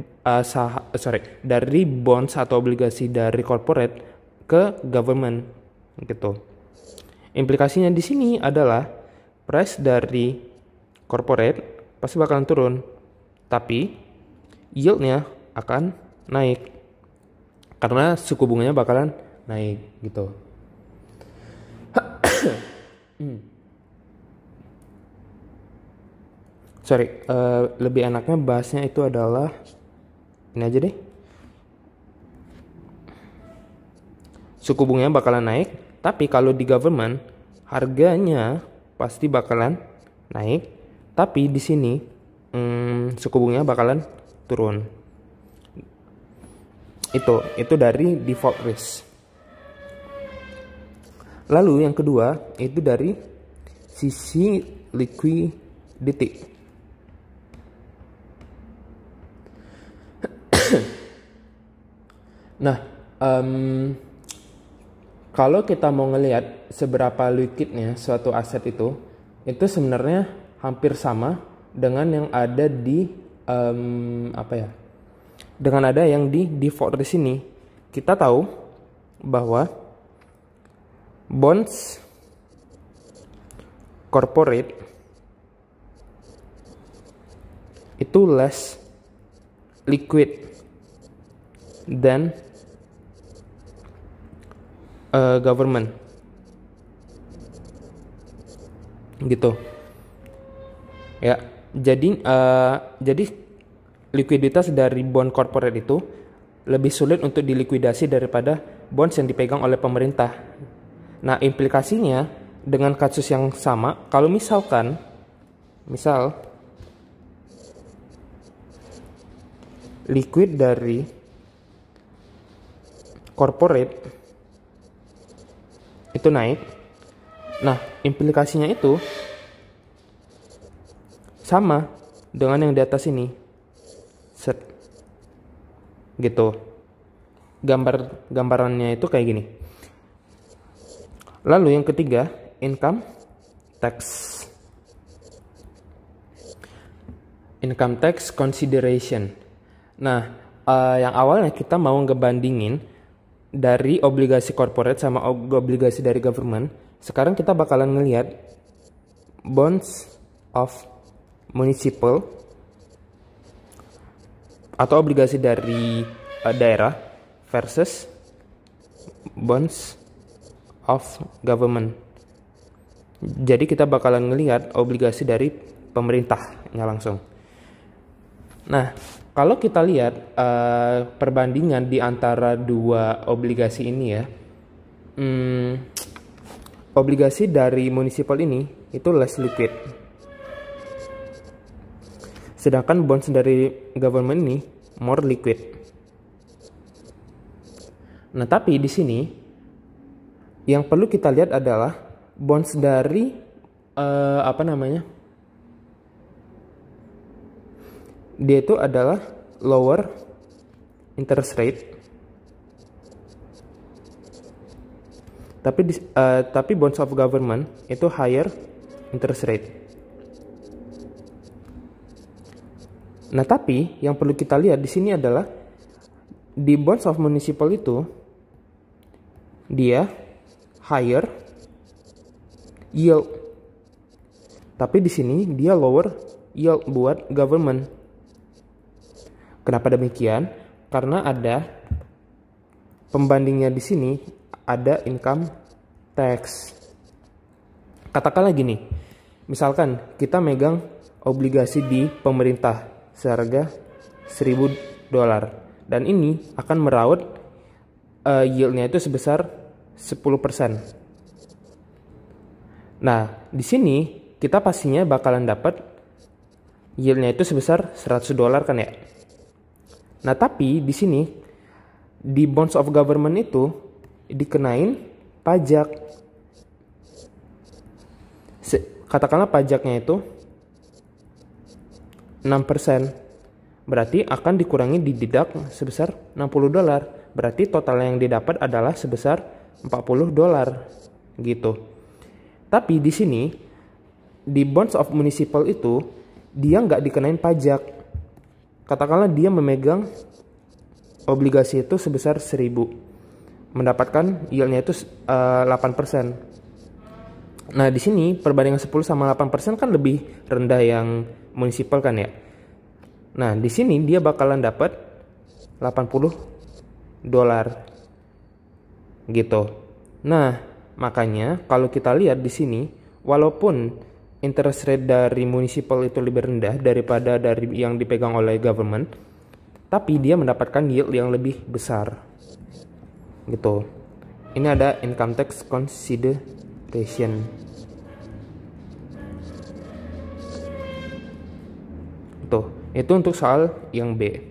dari bonds atau obligasi dari corporate ke government gitu. Implikasinya di sini adalah price dari corporate pasti bakalan turun, tapi yieldnya akan naik karena suku bunganya bakalan naik gitu. Lebih enaknya bahasnya itu adalah ini aja deh. Suku bunganya bakalan naik, tapi kalau di government harganya pasti bakalan naik, tapi di sini suku bunganya bakalan turun. Itu dari default risk. Lalu yang kedua itu dari sisi liquidity. Nah, kalau kita mau ngelihat seberapa liquidnya suatu aset itu sebenarnya hampir sama dengan yang ada di dengan ada yang di default di sini. Kita tahu bahwa bonds corporate itu less liquid than government gitu ya. Jadi likuiditas dari bond corporate itu lebih sulit untuk dilikuidasi daripada bonds yang dipegang oleh pemerintah. Nah, implikasinya dengan kasus yang sama, kalau misal liquid dari corporate itu naik. Nah, implikasinya itu sama dengan yang di atas ini. Gitu. Gambarannya itu kayak gini. Lalu yang ketiga, income tax. Income tax consideration. Nah, yang awalnya kita mau ngebandingin dari obligasi corporate sama obligasi dari government, sekarang kita bakalan ngelihat bonds of municipal atau obligasi dari daerah versus bonds of government. Jadi kita bakalan ngelihat obligasi dari pemerintahnya langsung. Nah, kalau kita lihat perbandingan di antara dua obligasi ini ya, obligasi dari municipal ini itu less liquid, sedangkan bonds dari government ini more liquid. Nah, tapi di sini yang perlu kita lihat adalah bonds dari apa namanya? Dia itu adalah lower interest rate. Tapi bonds of government itu higher interest rate. Nah, tapi yang perlu kita lihat di sini adalah di bonds of municipal itu dia higher yield. Tapi di sini dia lower yield buat government. Kenapa demikian? Karena ada pembandingnya di sini, ada income tax. Katakanlah gini, misalkan kita megang obligasi di pemerintah seharga $1.000 dan ini akan meraut yieldnya itu sebesar 10%. Nah, di sini kita pastinya bakalan dapat yieldnya itu sebesar $100 kan ya. Nah, tapi di sini di bonds of government itu dikenain pajak. Katakanlah pajaknya itu 6%. Berarti akan dikurangi didedak sebesar $60. Berarti total yang didapat adalah sebesar $40 gitu. Tapi di sini di bonds of municipal itu dia nggak dikenain pajak. Katakanlah dia memegang obligasi itu sebesar 1.000, mendapatkan yieldnya itu 8%. Nah, di sini perbandingan 10 sama 8% kan lebih rendah yang municipal kan ya. Nah, di sini dia bakalan dapat $80 gitu. Nah, makanya kalau kita lihat di sini, walaupun interest rate dari municipal itu lebih rendah daripada dari yang dipegang oleh government, tapi dia mendapatkan yield yang lebih besar gitu. Ini ada income tax consideration. Tuh, itu untuk soal yang B.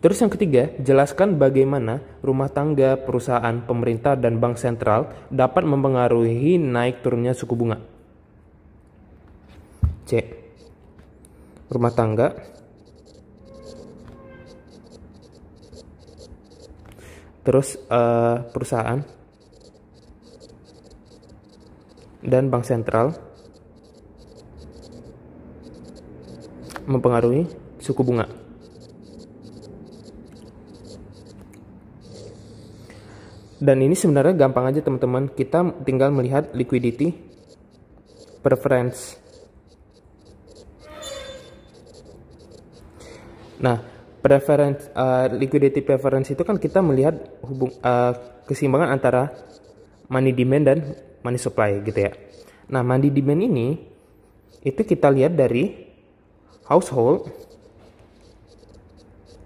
Terus yang ketiga, jelaskan bagaimana rumah tangga, perusahaan, pemerintah, dan bank sentral dapat mempengaruhi naik turunnya suku bunga. C. Rumah tangga, terus perusahaan dan bank sentral mempengaruhi suku bunga. Dan ini sebenarnya gampang aja teman-teman, kita tinggal melihat liquidity preference. Nah, liquidity preference itu kan kita melihat keseimbangan antara money demand dan money supply gitu ya. Nah, money demand ini itu kita lihat dari household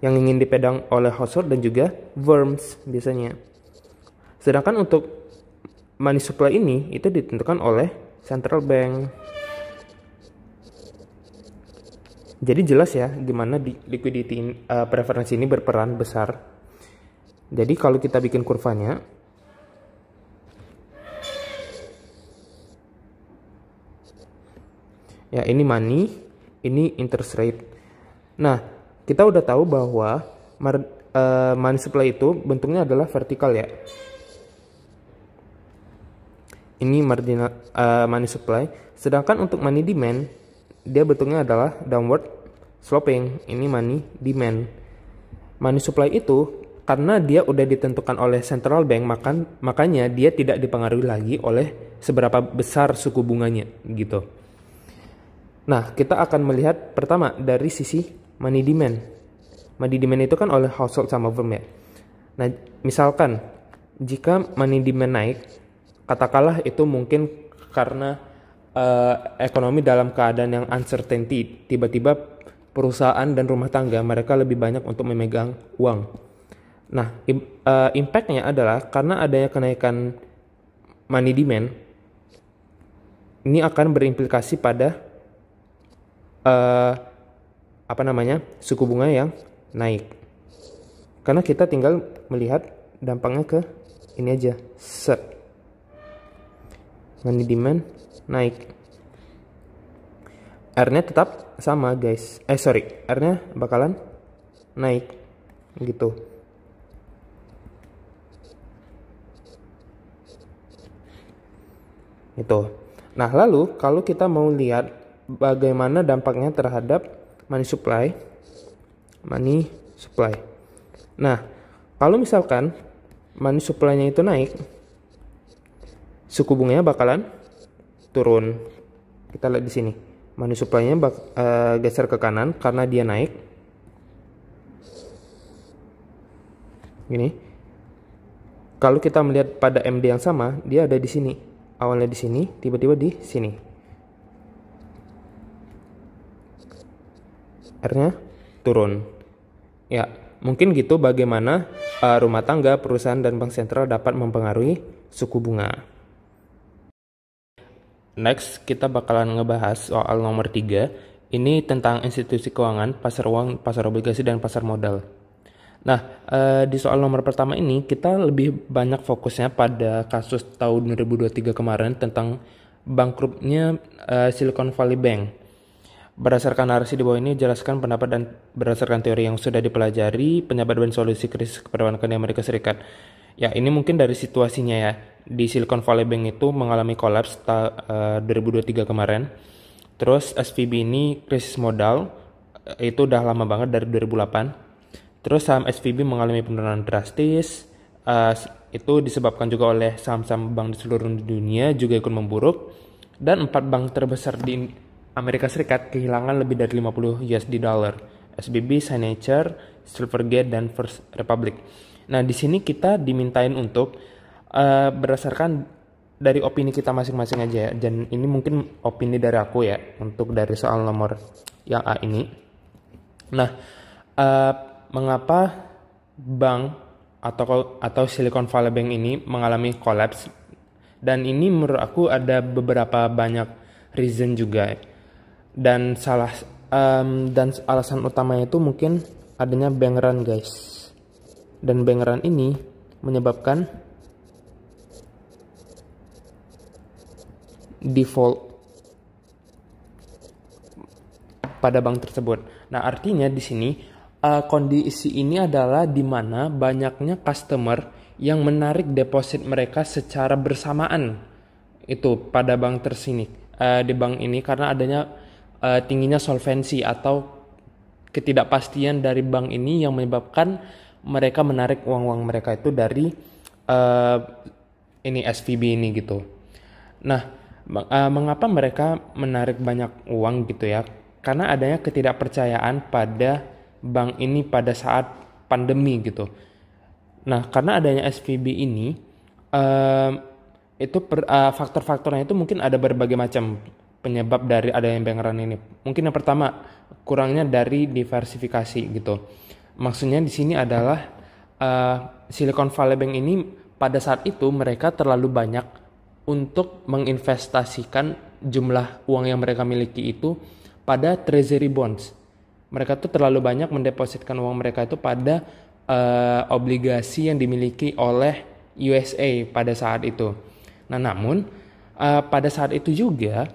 yang ingin dipegang oleh household dan juga firms biasanya. Sedangkan untuk money supply ini itu ditentukan oleh central bank. Jadi jelas ya gimana liquidity preference ini berperan besar. Jadi kalau kita bikin kurvanya, ya ini money, ini interest rate. Nah, kita udah tahu bahwa money supply itu bentuknya adalah vertikal ya. Ini marginal money supply. Sedangkan untuk money demand, dia bentuknya adalah downward sloping. Ini money demand. Money supply itu karena dia udah ditentukan oleh central bank, makanya dia tidak dipengaruhi lagi oleh seberapa besar suku bunganya gitu. Nah, kita akan melihat pertama dari sisi money demand. Money demand itu kan oleh household sama firm ya. Nah, misalkan jika money demand naik, katakanlah itu mungkin karena ekonomi dalam keadaan yang uncertainty, tiba-tiba perusahaan dan rumah tangga mereka lebih banyak untuk memegang uang. Nah, impactnya adalah karena adanya kenaikan money demand, ini akan berimplikasi pada suku bunga yang naik. Karena kita tinggal melihat dampaknya ke ini aja, set money demand naik. R-nya tetap sama guys. R-nya bakalan naik gitu. Itu. Nah, lalu kalau kita mau lihat bagaimana dampaknya terhadap money supply. Nah, kalau misalkan money supply-nya itu naik, suku bunganya bakalan turun. Kita lihat di sini. Money supply-nya geser ke kanan karena dia naik. Gini. Kalau kita melihat pada MD yang sama, dia ada di sini. Awalnya di sini, tiba-tiba di sini. R-nya turun. Ya, mungkin gitu bagaimana rumah tangga, perusahaan, dan bank sentral dapat mempengaruhi suku bunga. Next, kita bakalan ngebahas soal nomor 3. Ini tentang institusi keuangan, pasar uang, pasar obligasi, dan pasar modal. Nah, di soal nomor pertama ini kita lebih banyak fokusnya pada kasus tahun 2023 kemarin tentang bangkrutnya Silicon Valley Bank. Berdasarkan narasi di bawah ini, jelaskan pendapat dan berdasarkan teori yang sudah dipelajari, penyebab dan solusi krisis keperbankan di Amerika Serikat. Ya, ini mungkin dari situasinya ya. Di Silicon Valley Bank itu mengalami kolaps 2023 kemarin. Terus SVB ini krisis modal, itu udah lama banget dari 2008. Terus saham SVB mengalami penurunan drastis, itu disebabkan juga oleh saham-saham bank di seluruh dunia juga ikut memburuk, dan 4 bank terbesar di Amerika Serikat kehilangan lebih dari 50 USD dollar, SVB, Signature, Silvergate, dan First Republic. Nah, di sini kita dimintain untuk berdasarkan dari opini kita masing-masing aja ya, dan ini mungkin opini dari aku ya, untuk dari soal nomor yang A ini. Nah, mengapa bank atau Silicon Valley Bank ini mengalami kolaps? Dan ini menurut aku ada beberapa banyak reason juga. Dan alasan utamanya itu mungkin adanya bank run guys. Dan bank run ini menyebabkan default pada bank tersebut. Nah, artinya di sini kondisi ini adalah di mana banyaknya customer yang menarik deposit mereka secara bersamaan itu pada bank di bank ini karena adanya tingginya solvensi atau ketidakpastian dari bank ini yang menyebabkan mereka menarik uang-uang mereka itu dari SVB ini gitu. Nah, mengapa mereka menarik banyak uang gitu ya? Karena adanya ketidakpercayaan pada bank ini pada saat pandemi gitu. Nah, karena adanya SVB ini, faktor-faktornya itu mungkin ada berbagai macam penyebab dari adanya bank run ini. Mungkin yang pertama, kurangnya dari diversifikasi gitu. Maksudnya di sini adalah Silicon Valley Bank ini pada saat itu mereka terlalu banyak untuk menginvestasikan jumlah uang yang mereka miliki itu pada treasury bonds. Mereka tuh terlalu banyak mendepositkan uang mereka itu pada obligasi yang dimiliki oleh USA pada saat itu. Nah, namun pada saat itu juga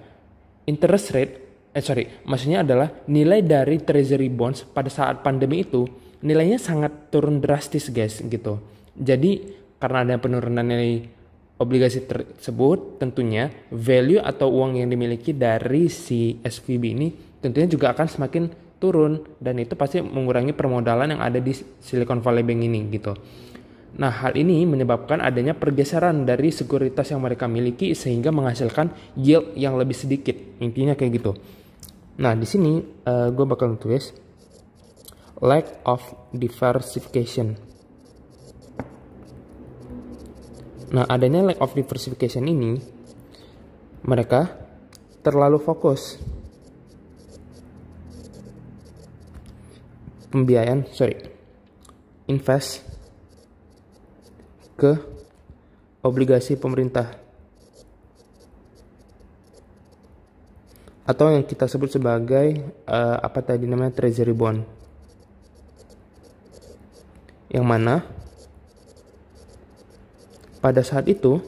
maksudnya adalah nilai dari treasury bonds pada saat pandemi itu nilainya sangat turun drastis guys gitu. Jadi karena ada penurunan nilai obligasi tersebut, tentunya value atau uang yang dimiliki dari si SVB ini tentunya juga akan semakin turun, dan itu pasti mengurangi permodalan yang ada di Silicon Valley Bank ini gitu. Nah, hal ini menyebabkan adanya pergeseran dari sekuritas yang mereka miliki sehingga menghasilkan yield yang lebih sedikit. Intinya kayak gitu. Nah, di sini gue bakal tulis lack of diversification. Nah, adanya lack of diversification ini, mereka terlalu fokus invest ke obligasi pemerintah atau yang kita sebut sebagai treasury bond, yang mana pada saat itu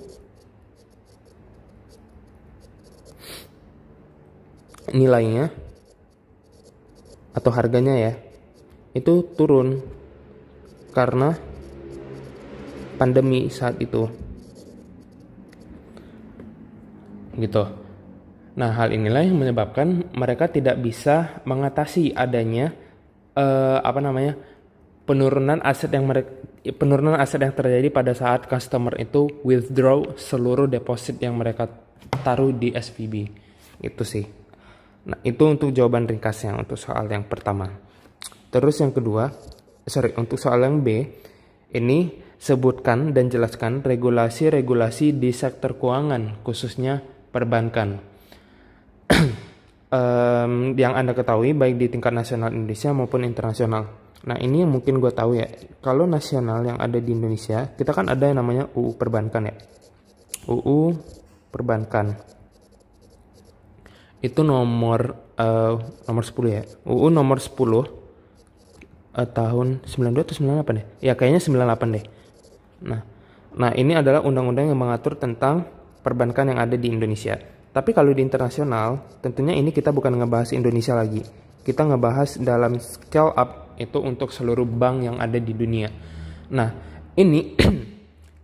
nilainya atau harganya ya, itu turun karena pandemi saat itu gitu. Nah, hal inilah yang menyebabkan mereka tidak bisa mengatasi adanya penurunan aset yang terjadi pada saat customer itu withdraw seluruh deposit yang mereka taruh di SVB. Itu sih. Nah, itu untuk jawaban ringkasnya untuk soal yang pertama. Terus yang kedua, untuk soal yang B, ini sebutkan dan jelaskan regulasi-regulasi di sektor keuangan, khususnya perbankan. Yang Anda ketahui baik di tingkat nasional Indonesia maupun internasional. Nah, ini yang mungkin gue tahu ya. Kalau nasional yang ada di Indonesia, kita kan ada yang namanya UU Perbankan ya. UU Perbankan. Itu nomor 10 ya. UU nomor 10 tahun 92 atau 98 deh. Ya, kayaknya 98 deh. Nah, ini adalah undang-undang yang mengatur tentang perbankan yang ada di Indonesia. Tapi kalau di internasional, tentunya ini kita bukan ngebahas Indonesia lagi. Kita ngebahas dalam scale up itu untuk seluruh bank yang ada di dunia. Nah, ini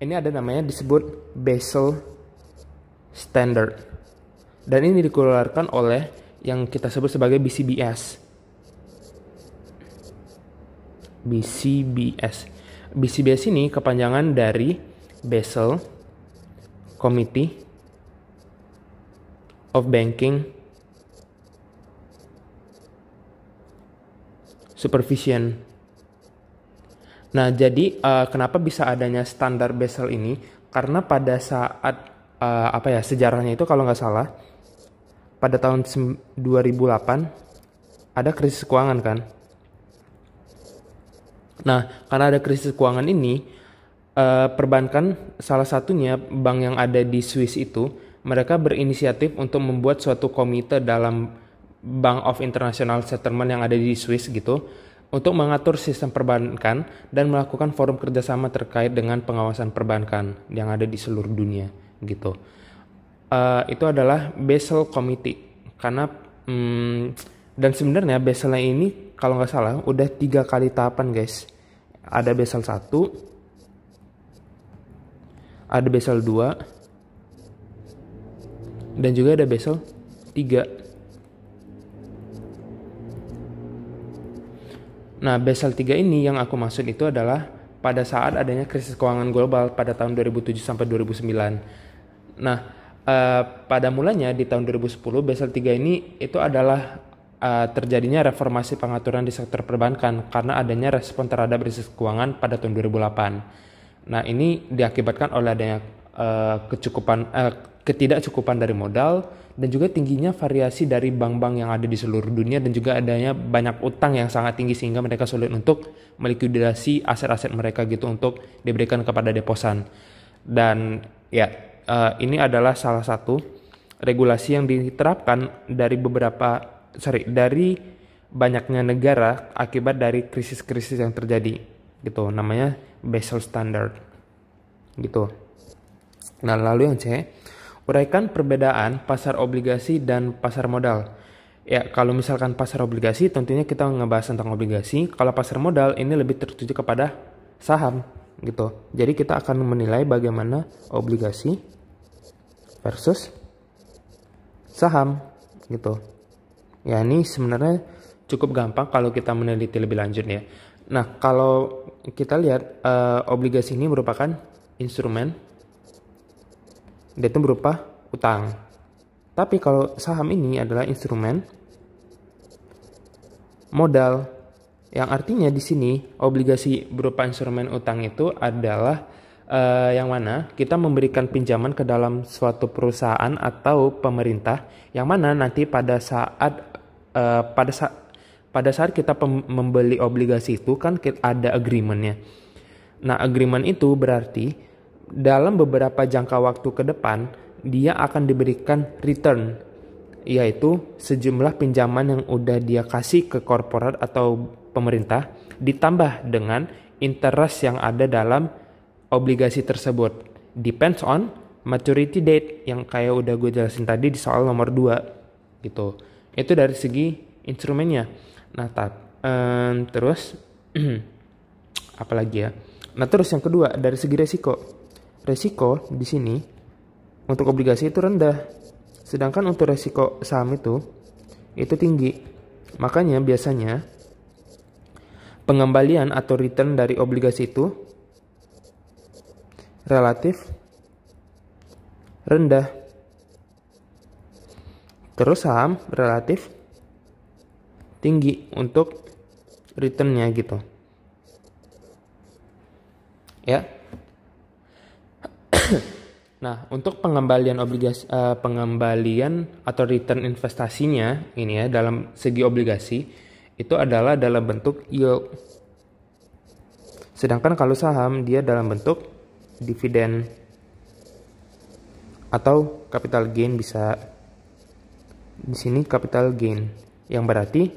ini ada namanya disebut Basel Standard. Dan ini dikeluarkan oleh yang kita sebut sebagai BCBS. BCBS ini kepanjangan dari Basel Committee of Banking Supervision. Nah, jadi kenapa bisa adanya standar Basel ini? Karena pada saat sejarahnya itu kalau nggak salah pada tahun 2008 ada krisis keuangan kan. Nah, karena ada krisis keuangan ini, perbankan salah satunya bank yang ada di Swiss itu, mereka berinisiatif untuk membuat suatu komite dalam Bank of International Settlement yang ada di Swiss gitu, untuk mengatur sistem perbankan dan melakukan forum kerjasama terkait dengan pengawasan perbankan yang ada di seluruh dunia gitu. Itu adalah Basel Committee karena dan sebenarnya Basel ini kalau nggak salah udah 3 kali tahapan guys. Ada Basel 1, ada Basel 2, dan juga ada Basel 3. Nah, Basel 3 ini yang aku maksud itu adalah pada saat adanya krisis keuangan global pada tahun 2007 sampai 2009. Nah, pada mulanya di tahun 2010 Basel 3 ini itu adalah terjadinya reformasi pengaturan di sektor perbankan karena adanya respon terhadap krisis keuangan pada tahun 2008. Nah, ini diakibatkan oleh adanya ketidakcukupan dari modal dan juga tingginya variasi dari bank-bank yang ada di seluruh dunia dan juga adanya banyak utang yang sangat tinggi sehingga mereka sulit untuk melikuidasi aset-aset mereka gitu untuk diberikan kepada deposan. Dan ya, ini adalah salah satu regulasi yang diterapkan dari banyaknya negara akibat dari krisis-krisis yang terjadi gitu, namanya Basel Standard gitu. Nah, lalu yang C, uraikan perbedaan pasar obligasi dan pasar modal. Ya, kalau misalkan pasar obligasi tentunya kita ngebahas tentang obligasi. Kalau pasar modal ini lebih tertuju kepada saham gitu. Jadi kita akan menilai bagaimana obligasi versus saham gitu. Ya, ini sebenarnya cukup gampang kalau kita meneliti lebih lanjut ya. Nah, kalau kita lihat obligasi ini merupakan instrumen, dia itu berupa utang. Tapi kalau saham ini adalah instrumen modal, yang artinya di sini obligasi berupa instrumen utang itu adalah yang mana kita memberikan pinjaman ke dalam suatu perusahaan atau pemerintah, yang mana nanti pada saat kita membeli obligasi itu kan ada agreementnya. Nah, agreement itu berarti dalam beberapa jangka waktu ke depan dia akan diberikan return, yaitu sejumlah pinjaman yang udah dia kasih ke korporat atau pemerintah ditambah dengan interest yang ada dalam obligasi tersebut. Depends on maturity date yang kayak udah gue jelasin tadi di soal nomor 2 gitu. Itu dari segi instrumennya. Nah, terus apalagi ya? Nah, terus yang kedua dari segi resiko. Resiko di sini untuk obligasi itu rendah. Sedangkan untuk resiko saham itu tinggi. Makanya biasanya pengembalian atau return dari obligasi itu relatif rendah. Terus saham relatif tinggi untuk returnnya gitu. Ya. Nah, untuk pengembalian obligasi, pengembalian atau return investasinya ini ya dalam segi obligasi itu adalah dalam bentuk yield. Sedangkan kalau saham dia dalam bentuk dividen atau capital gain, bisa di sini capital gain, yang berarti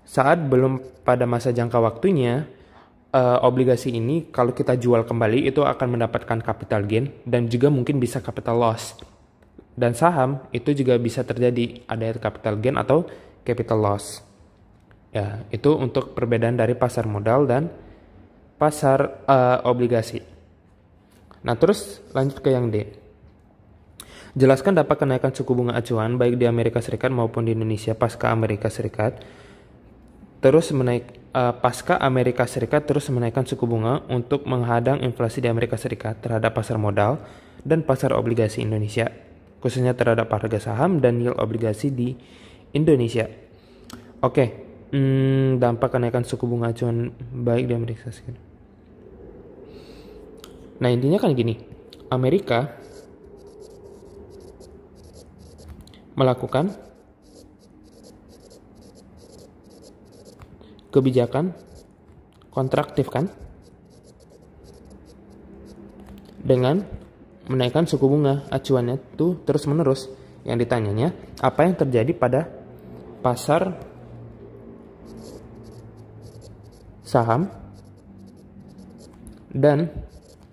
saat belum pada masa jangka waktunya obligasi ini kalau kita jual kembali itu akan mendapatkan capital gain dan juga mungkin bisa capital loss. Dan saham itu juga bisa terjadi ada capital gain atau capital loss. Ya, itu untuk perbedaan dari pasar modal dan pasar obligasi. Nah, terus lanjut ke yang D. Jelaskan dampak kenaikan suku bunga acuan baik di Amerika Serikat maupun di Indonesia pasca Amerika Serikat. Pasca Amerika Serikat terus menaikkan suku bunga untuk menghadang inflasi di Amerika Serikat terhadap pasar modal dan pasar obligasi Indonesia, khususnya terhadap harga saham dan yield obligasi di Indonesia. Oke, dampak kenaikan suku bunga acuan baik di Amerika Serikat. Nah, intinya kan gini, Amerika melakukan kebijakan kontraktif kan, dengan menaikkan suku bunga acuannya tuh terus menerus. Yang ditanyanya apa yang terjadi pada pasar saham dan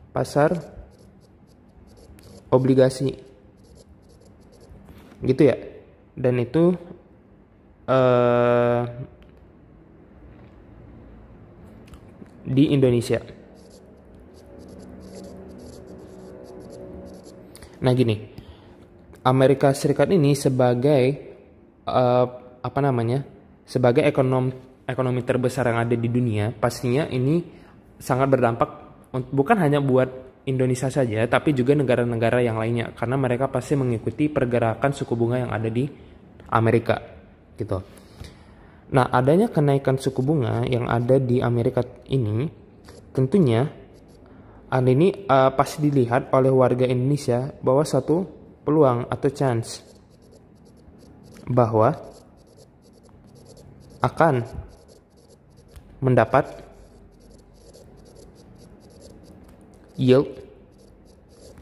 pasar obligasi gitu ya. Dan itu di Indonesia. Nah gini, Amerika Serikat ini sebagai sebagai ekonomi terbesar yang ada di dunia, pastinya ini sangat berdampak bukan hanya buat Indonesia saja, tapi juga negara-negara yang lainnya, karena mereka pasti mengikuti pergerakan suku bunga yang ada di Amerika gitu. Nah, adanya kenaikan suku bunga yang ada di Amerika ini, tentunya ini pasti dilihat oleh warga Indonesia bahwa satu peluang atau chance bahwa akan mendapat yield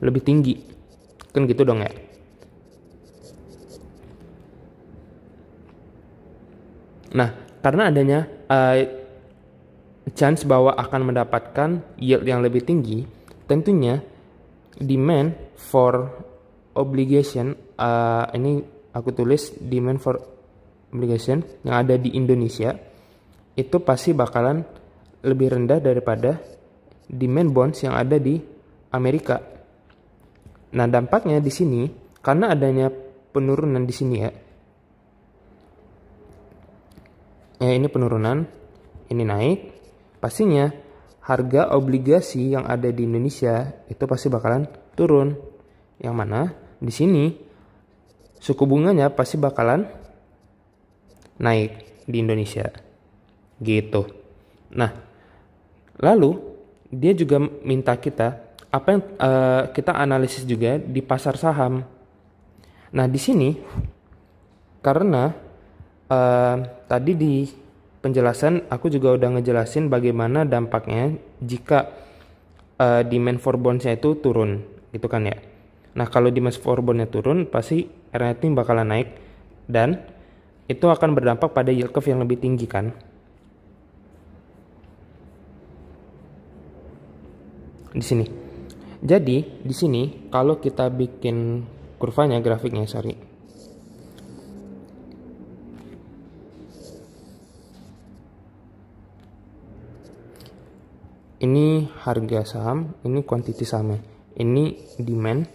lebih tinggi. Kan gitu dong ya. Nah, karena adanya chance bahwa akan mendapatkan yield yang lebih tinggi, tentunya demand for obligation, ini aku tulis demand for obligation yang ada di Indonesia itu pasti bakalan lebih rendah daripada demand bonds yang ada di Amerika. Nah, dampaknya di sini karena adanya penurunan di sini ya. Ini penurunan, ini naik, pastinya harga obligasi yang ada di Indonesia itu pasti bakalan turun. Yang mana di sini suku bunganya pasti bakalan naik di Indonesia. Gitu. Nah, lalu dia juga minta kita kita analisis juga di pasar saham. Nah, di sini karena tadi di penjelasan aku juga udah ngejelasin bagaimana dampaknya jika demand for bonds-nya itu turun, gitu kan ya. Nah, kalau demand for bond-nya turun, pasti rating bakalan naik dan itu akan berdampak pada yield curve yang lebih tinggi kan. Di sini. Jadi, di sini kalau kita bikin kurvanya, grafiknya, Ini harga saham, ini quantity sahamnya. Ini demand.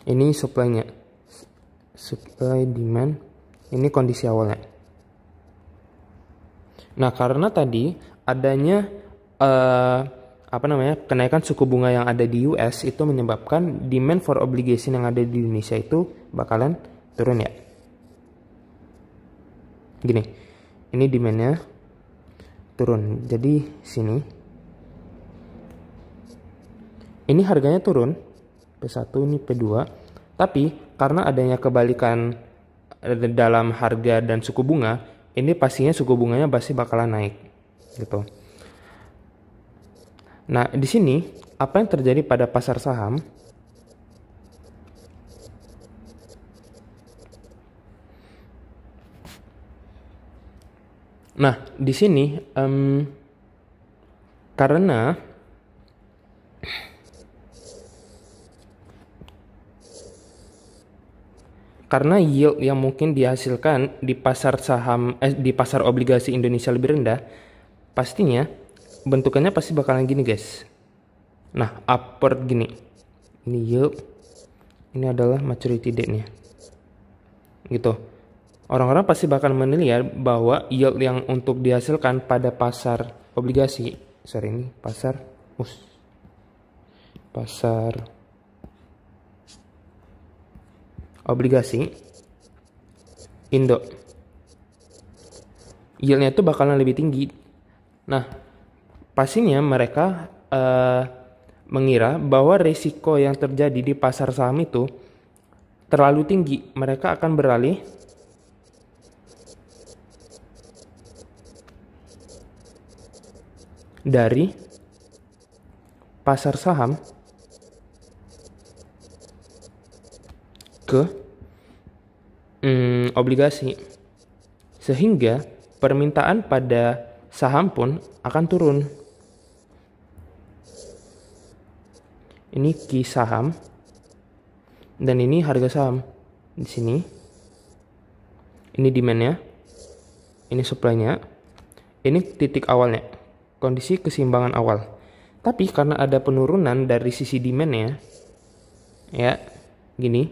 Ini supply-nya. Supply, demand. Ini kondisi awalnya. Nah, karena tadi adanya kenaikan suku bunga yang ada di US itu menyebabkan demand for obligation yang ada di Indonesia itu bakalan turun ya. Gini, ini demandnya turun. Jadi sini, ini harganya turun P1, ini P2. Tapi karena adanya kebalikan dalam harga dan suku bunga, ini pastinya suku bunganya pasti bakalan naik gitu. Nah, di sini apa yang terjadi pada pasar saham? Nah, di sini karena yield yang mungkin dihasilkan di pasar saham di pasar obligasi Indonesia lebih rendah, pastinya bentukannya pasti bakalan gini, guys. Nah, upward gini. Ini yield. Ini adalah maturity date-nya. Gitu. Orang-orang pasti bakal menilai bahwa yield yang untuk dihasilkan pada pasar obligasi, pasar obligasi Indo, yieldnya itu bakalan lebih tinggi. Nah, pastinya mereka mengira bahwa risiko yang terjadi di pasar saham itu terlalu tinggi. Mereka akan beralih dari pasar saham ke obligasi, sehingga permintaan pada saham pun akan turun. Ini key saham dan ini harga saham. Di sini ini demand-nya, ini supply-nya, ini titik awalnya, kondisi keseimbangan awal. Tapi karena ada penurunan dari sisi demand-nya, ya gini,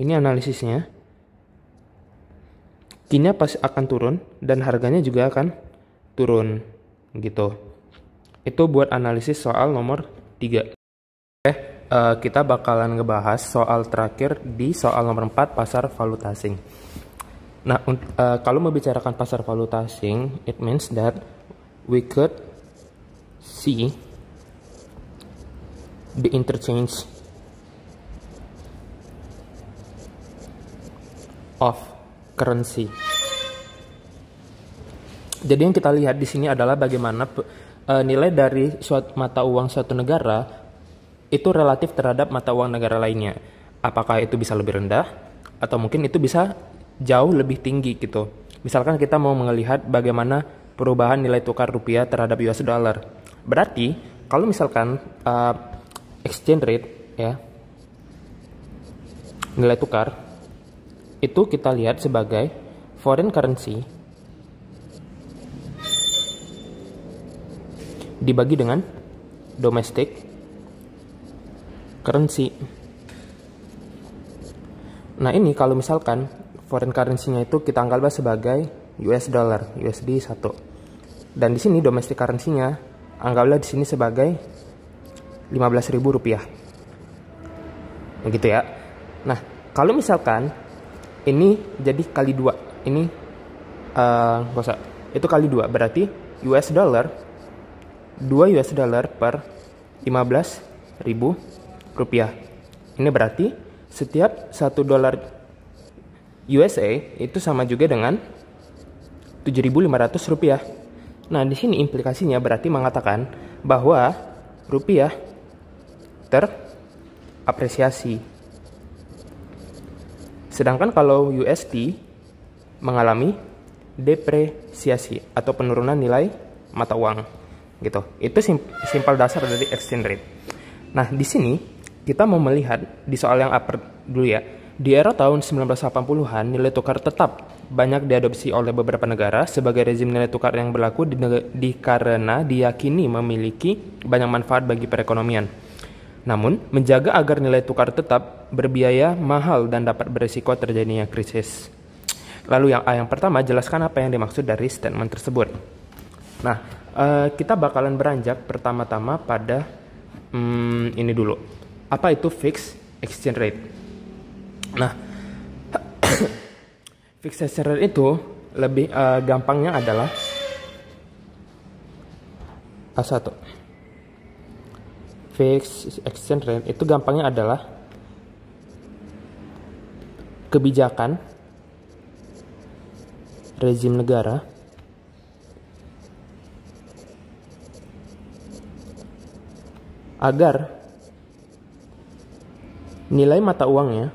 ini analisisnya, key-nya pasti akan turun dan harganya juga akan turun gitu. Itu buat analisis soal nomor 3. Kita bakalan ngebahas soal terakhir di soal nomor 4, pasar valuta asing. Nah, kalau membicarakan pasar valuta asing, it means that we could see the interchange of currency. Jadi yang kita lihat di sini adalah bagaimana nilai dari suatu mata uang suatu negara itu relatif terhadap mata uang negara lainnya. Apakah itu bisa lebih rendah atau mungkin itu bisa jauh lebih tinggi gitu. Misalkan kita mau melihat bagaimana perubahan nilai tukar rupiah terhadap US dollar. Berarti kalau misalkan exchange rate ya, nilai tukar itu kita lihat sebagai foreign currency dibagi dengan domestic currency. Nah, ini kalau misalkan foreign currency-nya itu kita anggap sebagai US dollar, USD 1. Dan di sini domestic currency-nya anggaplah di sini sebagai 15.000 rupiah. Begitu ya. Nah, kalau misalkan ini jadi kali 2. Ini itu kali 2 berarti US dollar 2 US dollar per 15.000 rupiah. Ini berarti setiap 1 dolar USA itu sama juga dengan 7.500 rupiah. Nah, di sini implikasinya berarti mengatakan bahwa rupiah terapresiasi. Sedangkan kalau USD mengalami depresiasi atau penurunan nilai mata uang gitu. Itu simpel dasar dari exchange rate. Nah, di sini kita mau melihat di soal yang upper dulu ya. Di era tahun 1980-an nilai tukar tetap banyak diadopsi oleh beberapa negara sebagai rezim nilai tukar yang berlaku karena diyakini memiliki banyak manfaat bagi perekonomian. Namun, menjaga agar nilai tukar tetap berbiaya mahal dan dapat berisiko terjadinya krisis. Lalu yang pertama, jelaskan apa yang dimaksud dari statement tersebut. Nah, kita bakalan beranjak pertama-tama pada ini dulu. Apa itu fixed exchange rate? Nah, fixed exchange rate itu lebih gampangnya adalah A1. Fixed exchange rate itu gampangnya adalah kebijakan rezim negara agar nilai mata uangnya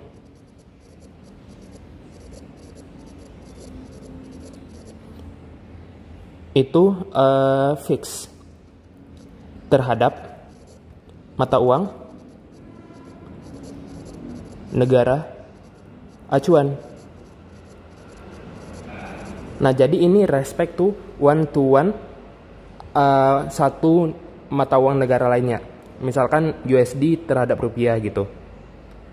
itu fix terhadap mata uang negara acuan. Nah, jadi ini respect to one satu mata uang negara lainnya. Misalkan USD terhadap rupiah gitu.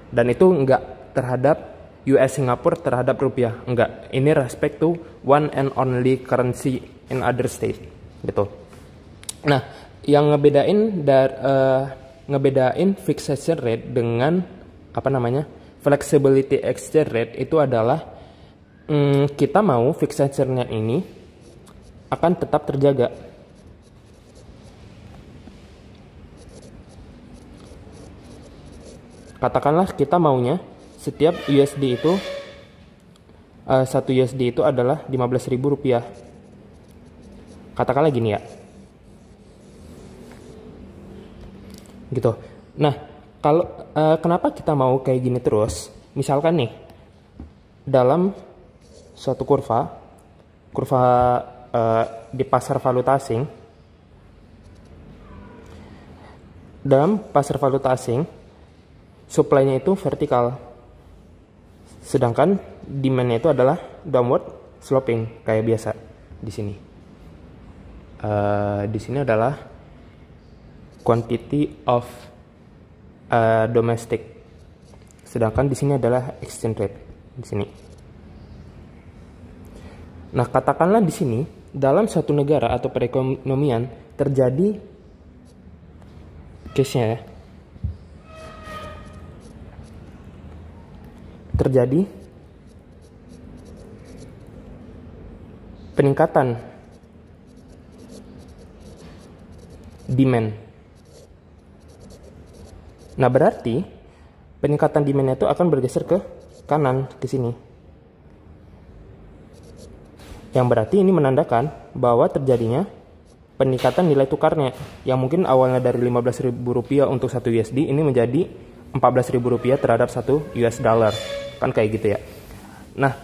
Dan itu enggak terhadap US Singapura terhadap rupiah, enggak. Ini respect to one and only currency in other state gitu. Nah, yang ngebedain fixed exchange rate dengan flexibility exchange rate itu adalah kita mau fixed exchange rate ini akan tetap terjaga. Katakanlah kita maunya setiap USD itu 1 USD itu adalah 15.000 rupiah. Katakanlah gini ya. Gitu. Nah, kalau kenapa kita mau kayak gini terus? Misalkan nih, dalam suatu kurva di pasar valuta asing, dalam pasar valuta asing, supply-nya itu vertikal, sedangkan demand-nya itu adalah downward sloping kayak biasa di sini. Di sini adalah quantity of domestic, sedangkan di sini adalah exchange rate di sini. Nah, katakanlah di sini dalam suatu negara atau perekonomian terjadi case-nya ya. Terjadi peningkatan demand. Nah, berarti peningkatan demand itu akan bergeser ke kanan ke sini. Yang berarti ini menandakan bahwa terjadinya peningkatan nilai tukarnya yang mungkin awalnya dari Rp15.000 untuk 1 USD ini menjadi Rp14.000 terhadap 1 US dollar. Kan kayak gitu ya. Nah,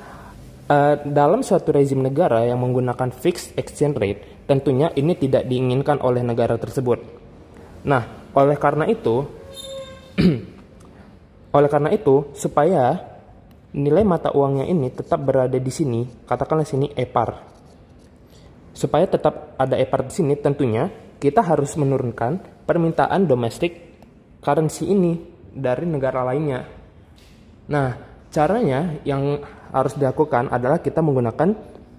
dalam suatu rezim negara yang menggunakan fixed exchange rate, tentunya ini tidak diinginkan oleh negara tersebut. Nah, oleh karena itu supaya nilai mata uangnya ini tetap berada di sini, katakanlah sini EPAR. Supaya tetap ada EPAR di sini, tentunya kita harus menurunkan permintaan domestic currency ini dari negara lainnya. Nah, caranya yang harus dilakukan adalah kita menggunakan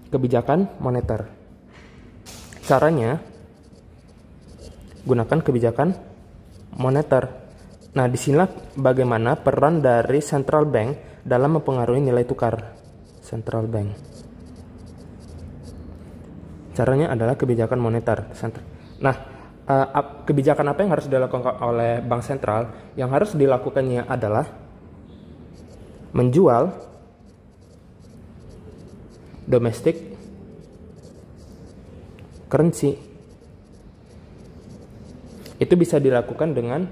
kebijakan moneter. Caranya gunakan kebijakan moneter. Nah, disinilah bagaimana peran dari central bank dalam mempengaruhi nilai tukar. Central bank. Caranya adalah kebijakan moneter. Nah, kebijakan apa yang harus dilakukan oleh bank sentral? Yang harus dilakukannya adalah menjual domestic currency. Itu bisa dilakukan dengan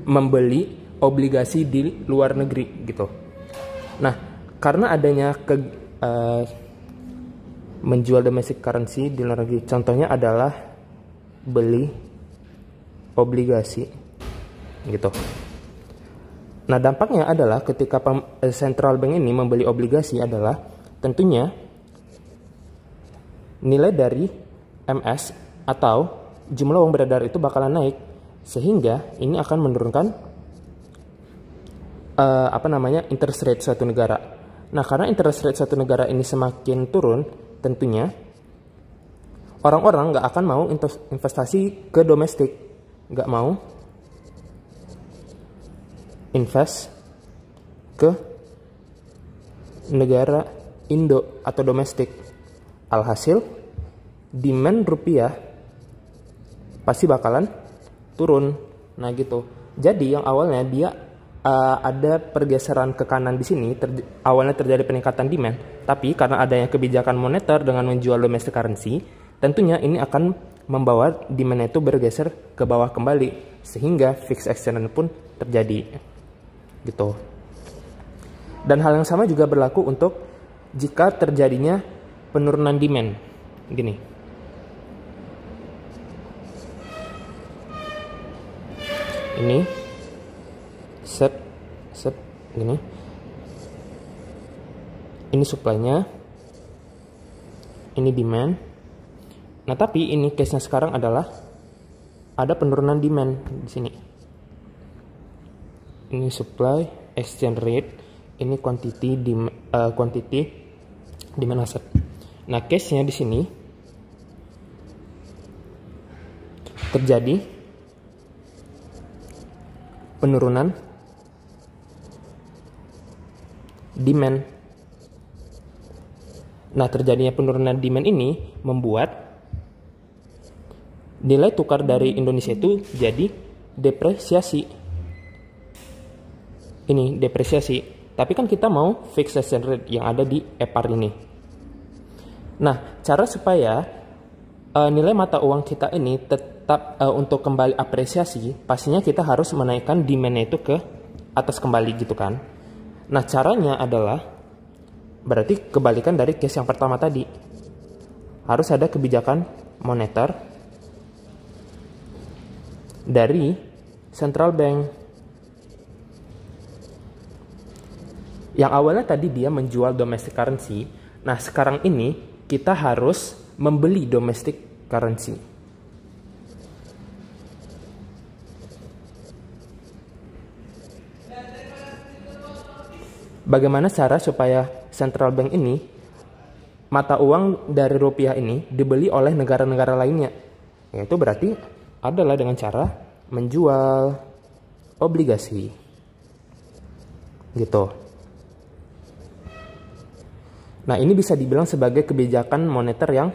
membeli obligasi di luar negeri gitu. Nah, karena adanya menjual domestic currency di luar negeri, contohnya adalah beli obligasi gitu. Nah, dampaknya adalah ketika central bank ini membeli obligasi adalah tentunya nilai dari MS atau jumlah uang beredar itu bakalan naik, sehingga ini akan menurunkan interest rate suatu negara. Nah, karena interest rate suatu negara ini semakin turun, tentunya orang-orang nggak akan mau investasi ke domestik, nggak mau invest ke negara Indo atau domestik. Alhasil, demand rupiah pasti bakalan turun. Nah gitu. Jadi yang awalnya dia ada pergeseran ke kanan di sini, awalnya terjadi peningkatan demand, tapi karena adanya kebijakan moneter dengan menjual domestic currency, tentunya ini akan membawa demand itu bergeser ke bawah kembali, sehingga fixed exchange rate pun terjadi. Gitu. Dan hal yang sama juga berlaku untuk jika terjadinya penurunan demand. Gini. Ini set gini. Ini supply-nya. Ini demand. Nah, tapi ini case-nya sekarang adalah ada penurunan demand di sini. Ini supply, exchange rate, ini quantity demand asset. Nah, case-nya di sini terjadi penurunan demand. Nah, terjadinya penurunan demand ini membuat nilai tukar dari Indonesia itu jadi depresiasi. Ini depresiasi. Tapi kan kita mau fixed exchange rate yang ada di EPAR ini. Nah, cara supaya nilai mata uang kita ini tetap untuk kembali apresiasi, pastinya kita harus menaikkan demand-nya itu ke atas kembali gitu kan. Nah, caranya adalah berarti kebalikan dari case yang pertama tadi. Harus ada kebijakan moneter dari central bank. Yang awalnya tadi dia menjual domestic currency, nah sekarang ini kita harus membeli domestic currency. Bagaimana cara supaya central bank ini, mata uang dari rupiah ini dibeli oleh negara-negara lainnya? Yaitu berarti adalah dengan cara menjual obligasi. Gitu. Nah, ini bisa dibilang sebagai kebijakan moneter yang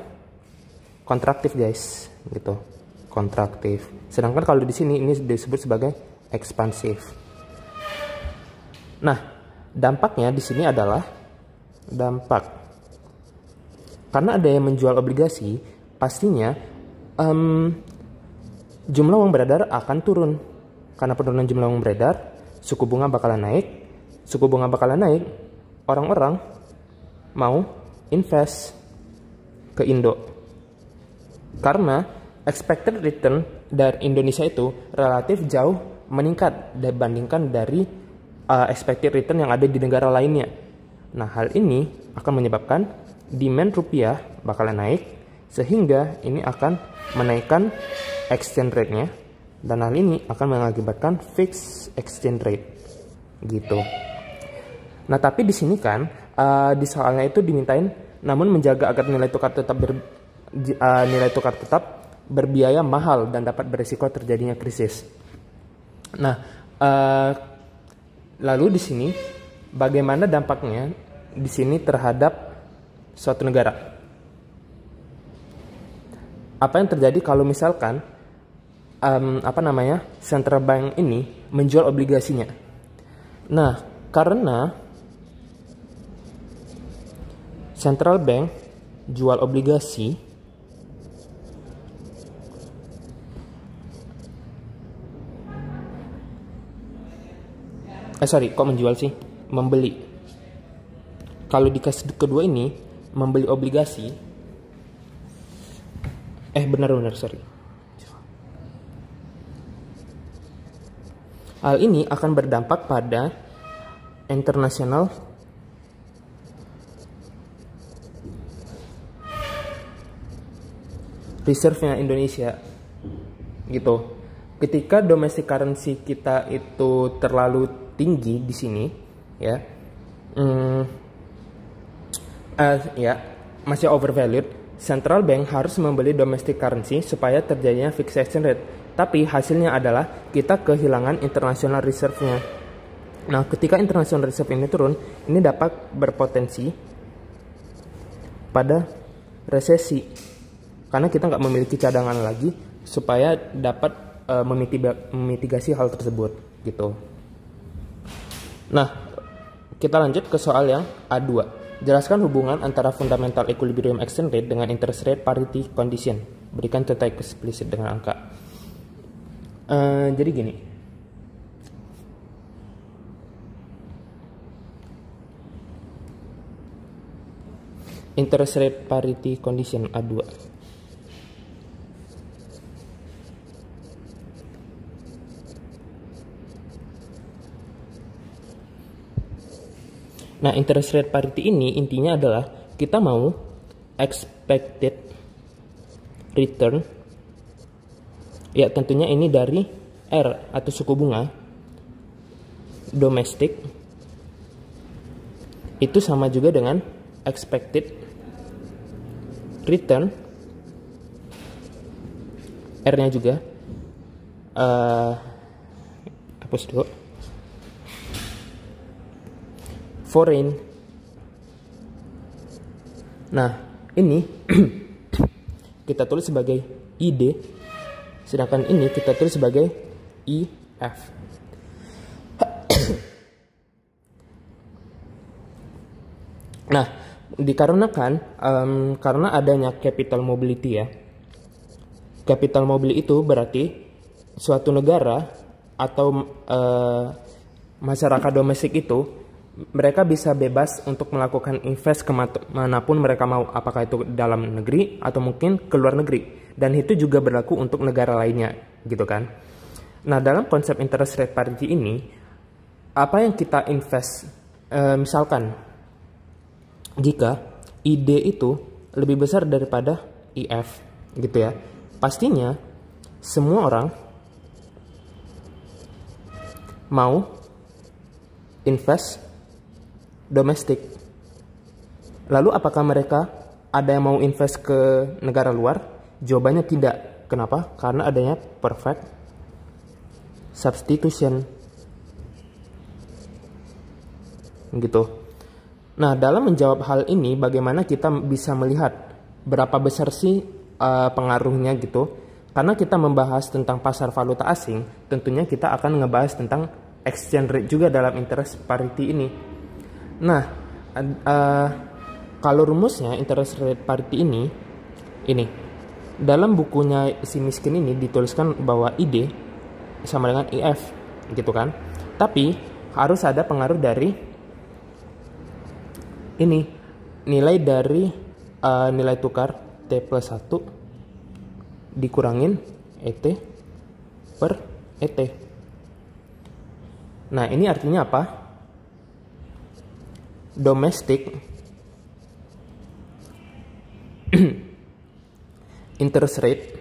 kontraktif, guys, gitu. Kontraktif. Sedangkan kalau di sini ini disebut sebagai ekspansif. Nah, dampaknya di sini adalah dampak. Karena ada yang menjual obligasi, pastinya jumlah uang beredar akan turun. Karena penurunan jumlah uang beredar, suku bunga bakalan naik. Suku bunga bakalan naik, orang-orang mau invest ke Indo. Karena expected return dari Indonesia itu relatif jauh meningkat dibandingkan dari expected return yang ada di negara lainnya. Nah, hal ini akan menyebabkan demand rupiah bakalan naik, sehingga ini akan menaikkan exchange rate-nya, dan hal ini akan mengakibatkan fixed exchange rate. Gitu. Nah, tapi di sini kan di soalnya itu dimintain namun menjaga agar nilai tukar tetap berbiaya mahal dan dapat berisiko terjadinya krisis. Nah, lalu di sini bagaimana dampaknya di sini terhadap suatu negara? Apa yang terjadi kalau misalkan central bank ini menjual obligasinya? Nah, karena central bank jual obligasi, kok menjual sih? Membeli. Kalau di case kedua ini, membeli obligasi, Hal ini akan berdampak pada international reserve-nya Indonesia gitu. Ketika domestic currency kita itu terlalu tinggi di sini ya, masih overvalued, central bank harus membeli domestic currency supaya terjadinya fixed exchange rate. Tapi hasilnya adalah kita kehilangan international reserve-nya. Nah, ketika international reserve ini turun, ini dapat berpotensi pada resesi karena kita nggak memiliki cadangan lagi supaya dapat memitigasi hal tersebut gitu. Nah, kita lanjut ke soal yang A2. Jelaskan hubungan antara fundamental equilibrium exchange rate dengan interest rate parity condition. Berikan contoh eksplisit dengan angka. Jadi gini. Interest rate parity condition A2. Nah, interest rate parity ini intinya adalah kita mau expected return, ya tentunya ini dari R atau suku bunga domestik itu sama juga dengan expected return R-nya juga hapus dulu, foreign. Nah, ini kita tulis sebagai ID, sedangkan ini kita tulis sebagai IF. Nah, dikarenakan karena adanya capital mobility ya. Capital mobility itu berarti suatu negara atau masyarakat domestik itu mereka bisa bebas untuk melakukan invest kemanapun mereka mau, apakah itu dalam negeri atau mungkin ke luar negeri, dan itu juga berlaku untuk negara lainnya gitu kan. Nah, dalam konsep interest rate parity ini apa yang kita invest, misalkan jika ID itu lebih besar daripada IF gitu ya, pastinya semua orang mau invest domestik. Lalu apakah mereka ada yang mau invest ke negara luar? Jawabannya tidak. Kenapa? Karena adanya perfect substitution. Gitu. Nah, dalam menjawab hal ini bagaimana kita bisa melihat berapa besar sih pengaruhnya gitu? Karena kita membahas tentang pasar valuta asing, tentunya kita akan ngebahas tentang exchange rate juga dalam interest parity ini. Nah, kalau rumusnya interest rate parity ini dalam bukunya si miskin ini dituliskan bahwa ID sama dengan IF gitu kan. Tapi harus ada pengaruh dari ini, nilai dari nilai tukar T+1 dikurangin ET per ET. Nah, ini artinya apa? Domestic interest rate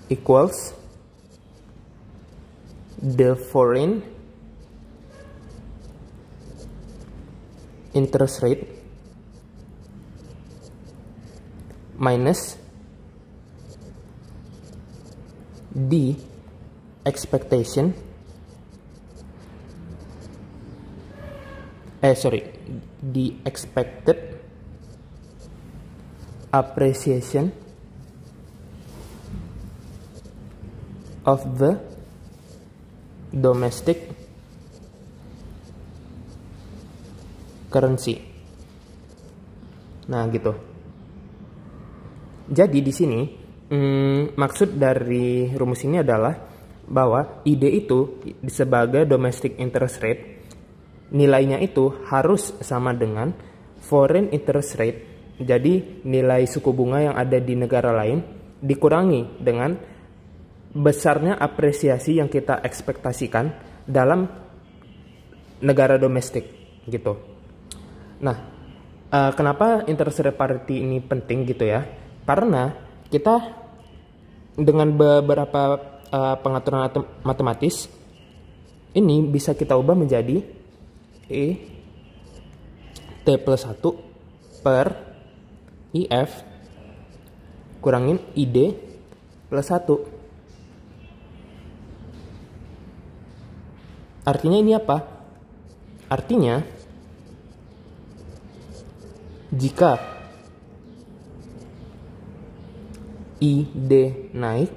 equals the foreign interest rate minus the expectation the expected appreciation of the domestic currency. Nah, gitu. Jadi di sini maksud dari rumus ini adalah bahwa ide itu sebagai domestic interest rate, nilainya itu harus sama dengan foreign interest rate. Jadi nilai suku bunga yang ada di negara lain dikurangi dengan besarnya apresiasi yang kita ekspektasikan dalam negara domestik gitu. Nah, kenapa interest rate parity ini penting gitu ya? Karena kita dengan beberapa pengaturan matematis ini bisa kita ubah menjadi T plus 1 per IF kurangin ID plus 1. Artinya ini apa? Artinya jika ID naik,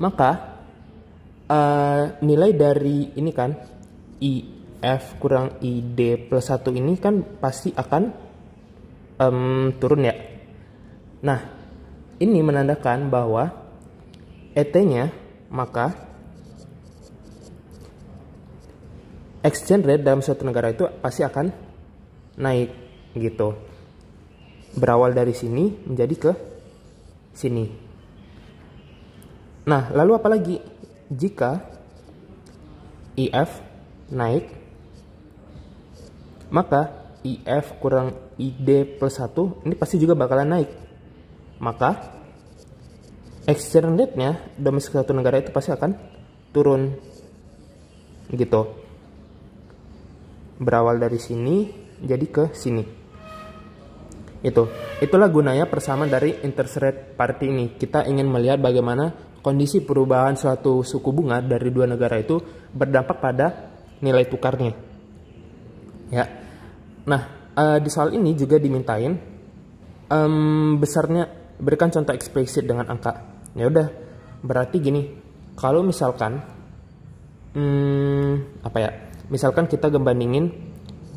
maka nilai dari ini kan IF kurang ID plus 1 ini kan pasti akan turun ya. Nah, ini menandakan bahwa ET-nya, maka exchange rate dalam suatu negara itu pasti akan naik gitu. Berawal dari sini menjadi ke sini. Nah, lalu apa lagi? Jika IF naik, maka IF kurang ID plus 1 ini pasti juga bakalan naik. Maka exchange rate-nya domestik suatu negara itu pasti akan turun gitu. Berawal dari sini jadi ke sini. Itulah gunanya persamaan dari interest rate parity ini. Kita ingin melihat bagaimana kondisi perubahan suatu suku bunga dari dua negara itu berdampak pada nilai tukarnya. Ya. Nah, di soal ini juga dimintain besarnya, berikan contoh eksplisit dengan angka. Ya udah, berarti gini. Kalau misalkan misalkan kita bandingin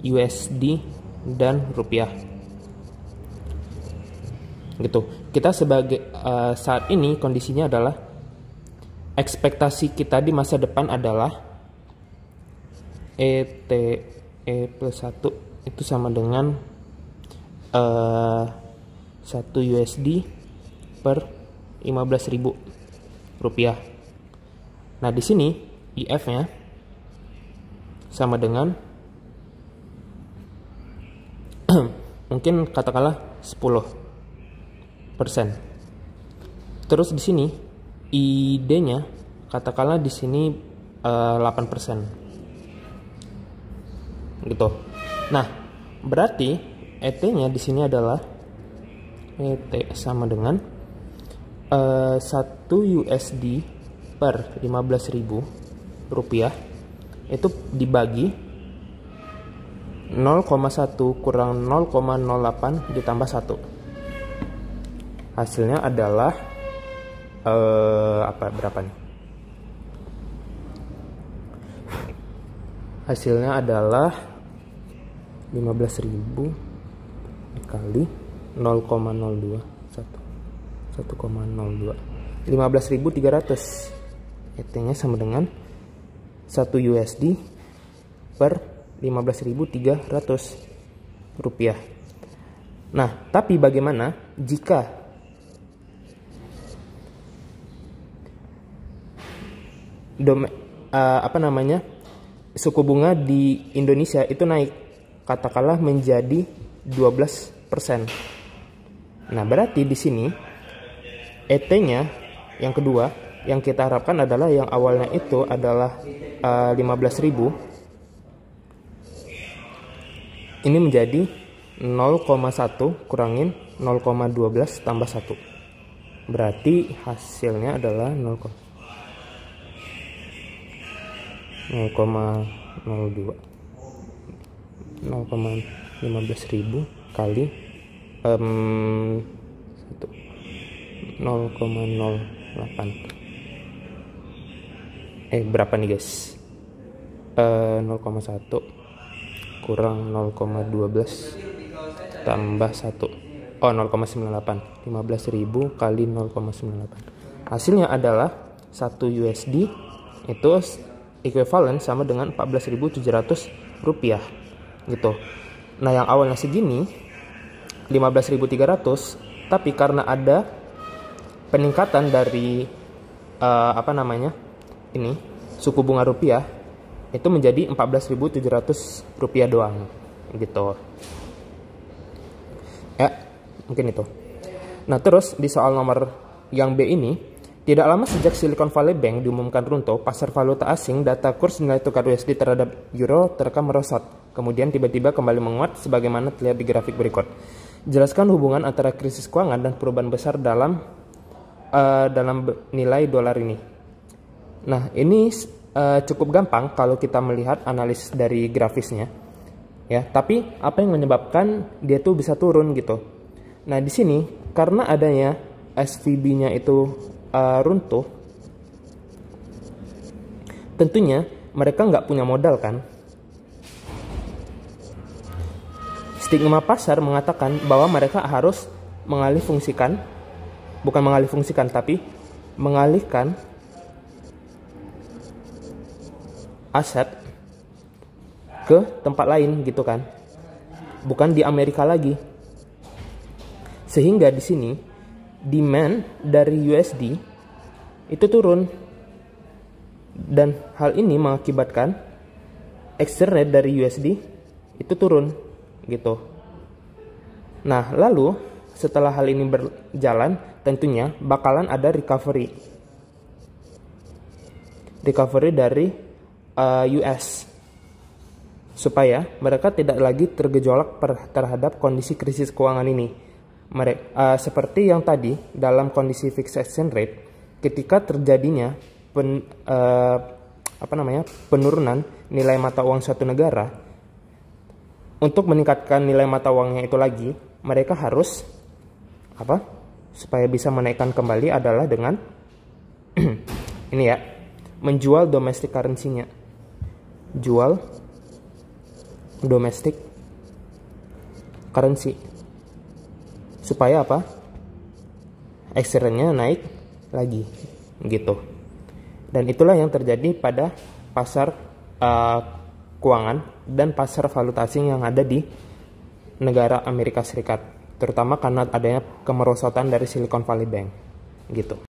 USD dan rupiah. Gitu. Kita sebagai saat ini kondisinya adalah ekspektasi kita di masa depan adalah ETE plus 1 itu sama dengan 1 USD per 15.000 rupiah. Nah, di sini IF-nya sama dengan mungkin katakanlah 10%. Terus di sini ID-nya katakanlah di sini 8%. Gitu. Nah, berarti ET-nya di sini adalah ET sama dengan 1 USD per 15.000 rupiah itu dibagi 0,1 kurang 0,08 ditambah 1. Hasilnya adalah berapa nih? Hasilnya adalah 15.000 dikali 0,02 1,02 15.300. ET-nya sama dengan 1 USD per 15.300 rupiah. Nah, tapi bagaimana jika suku bunga di Indonesia itu naik, katakanlah menjadi 12%. Nah, berarti di sini ET-nya yang kedua yang kita harapkan adalah yang awalnya itu adalah 15.000 ini menjadi 0,1 kurangin 0,12 tambah 1. Berarti hasilnya adalah 0,02 0,15.000 kali 0,08. Berapa nih guys? 0,1 kurang 0,12 tambah 1. 0,98. 15.000 kali 0,98. Hasilnya adalah 1 USD itu ekuivalen sama dengan 14.700 rupiah gitu. Nah, yang awalnya segini 15.300, tapi karena ada peningkatan dari apa namanya ini suku bunga rupiah itu menjadi 14.700 rupiah doang gitu ya, mungkin itu. Nah terus di soal nomor yang B ini, tidak lama sejak Silicon Valley Bank diumumkan runtuh, pasar valuta asing, data kurs nilai tukar USD terhadap euro terekam merosot, kemudian tiba-tiba kembali menguat sebagaimana terlihat di grafik berikut. Jelaskan hubungan antara krisis keuangan dan perubahan besar dalam nilai dolar ini. Nah, ini cukup gampang kalau kita melihat analisis dari grafisnya. Ya, tapi apa yang menyebabkan dia tuh bisa turun gitu. Nah, di sini karena adanya SVB-nya itu runtuh, tentunya mereka nggak punya modal kan. Stigma pasar mengatakan bahwa mereka harus tapi mengalihkan aset ke tempat lain gitu kan, bukan di Amerika lagi. Sehingga di sini demand dari USD itu turun, dan hal ini mengakibatkan exchange rate dari USD itu turun gitu. Nah lalu setelah hal ini berjalan, tentunya bakalan ada recovery dari US supaya mereka tidak lagi tergejolak terhadap kondisi krisis keuangan ini. Seperti yang tadi dalam kondisi fixed exchange rate, ketika terjadinya penurunan nilai mata uang suatu negara, untuk meningkatkan nilai mata uangnya itu lagi, mereka harus supaya bisa menaikkan kembali adalah dengan ini ya, menjual domestic currency-nya. Jual domestic currency supaya exchange-nya naik lagi gitu. Dan itulah yang terjadi pada pasar keuangan dan pasar valuta asing yang ada di negara Amerika Serikat, terutama karena adanya kemerosotan dari Silicon Valley Bank gitu.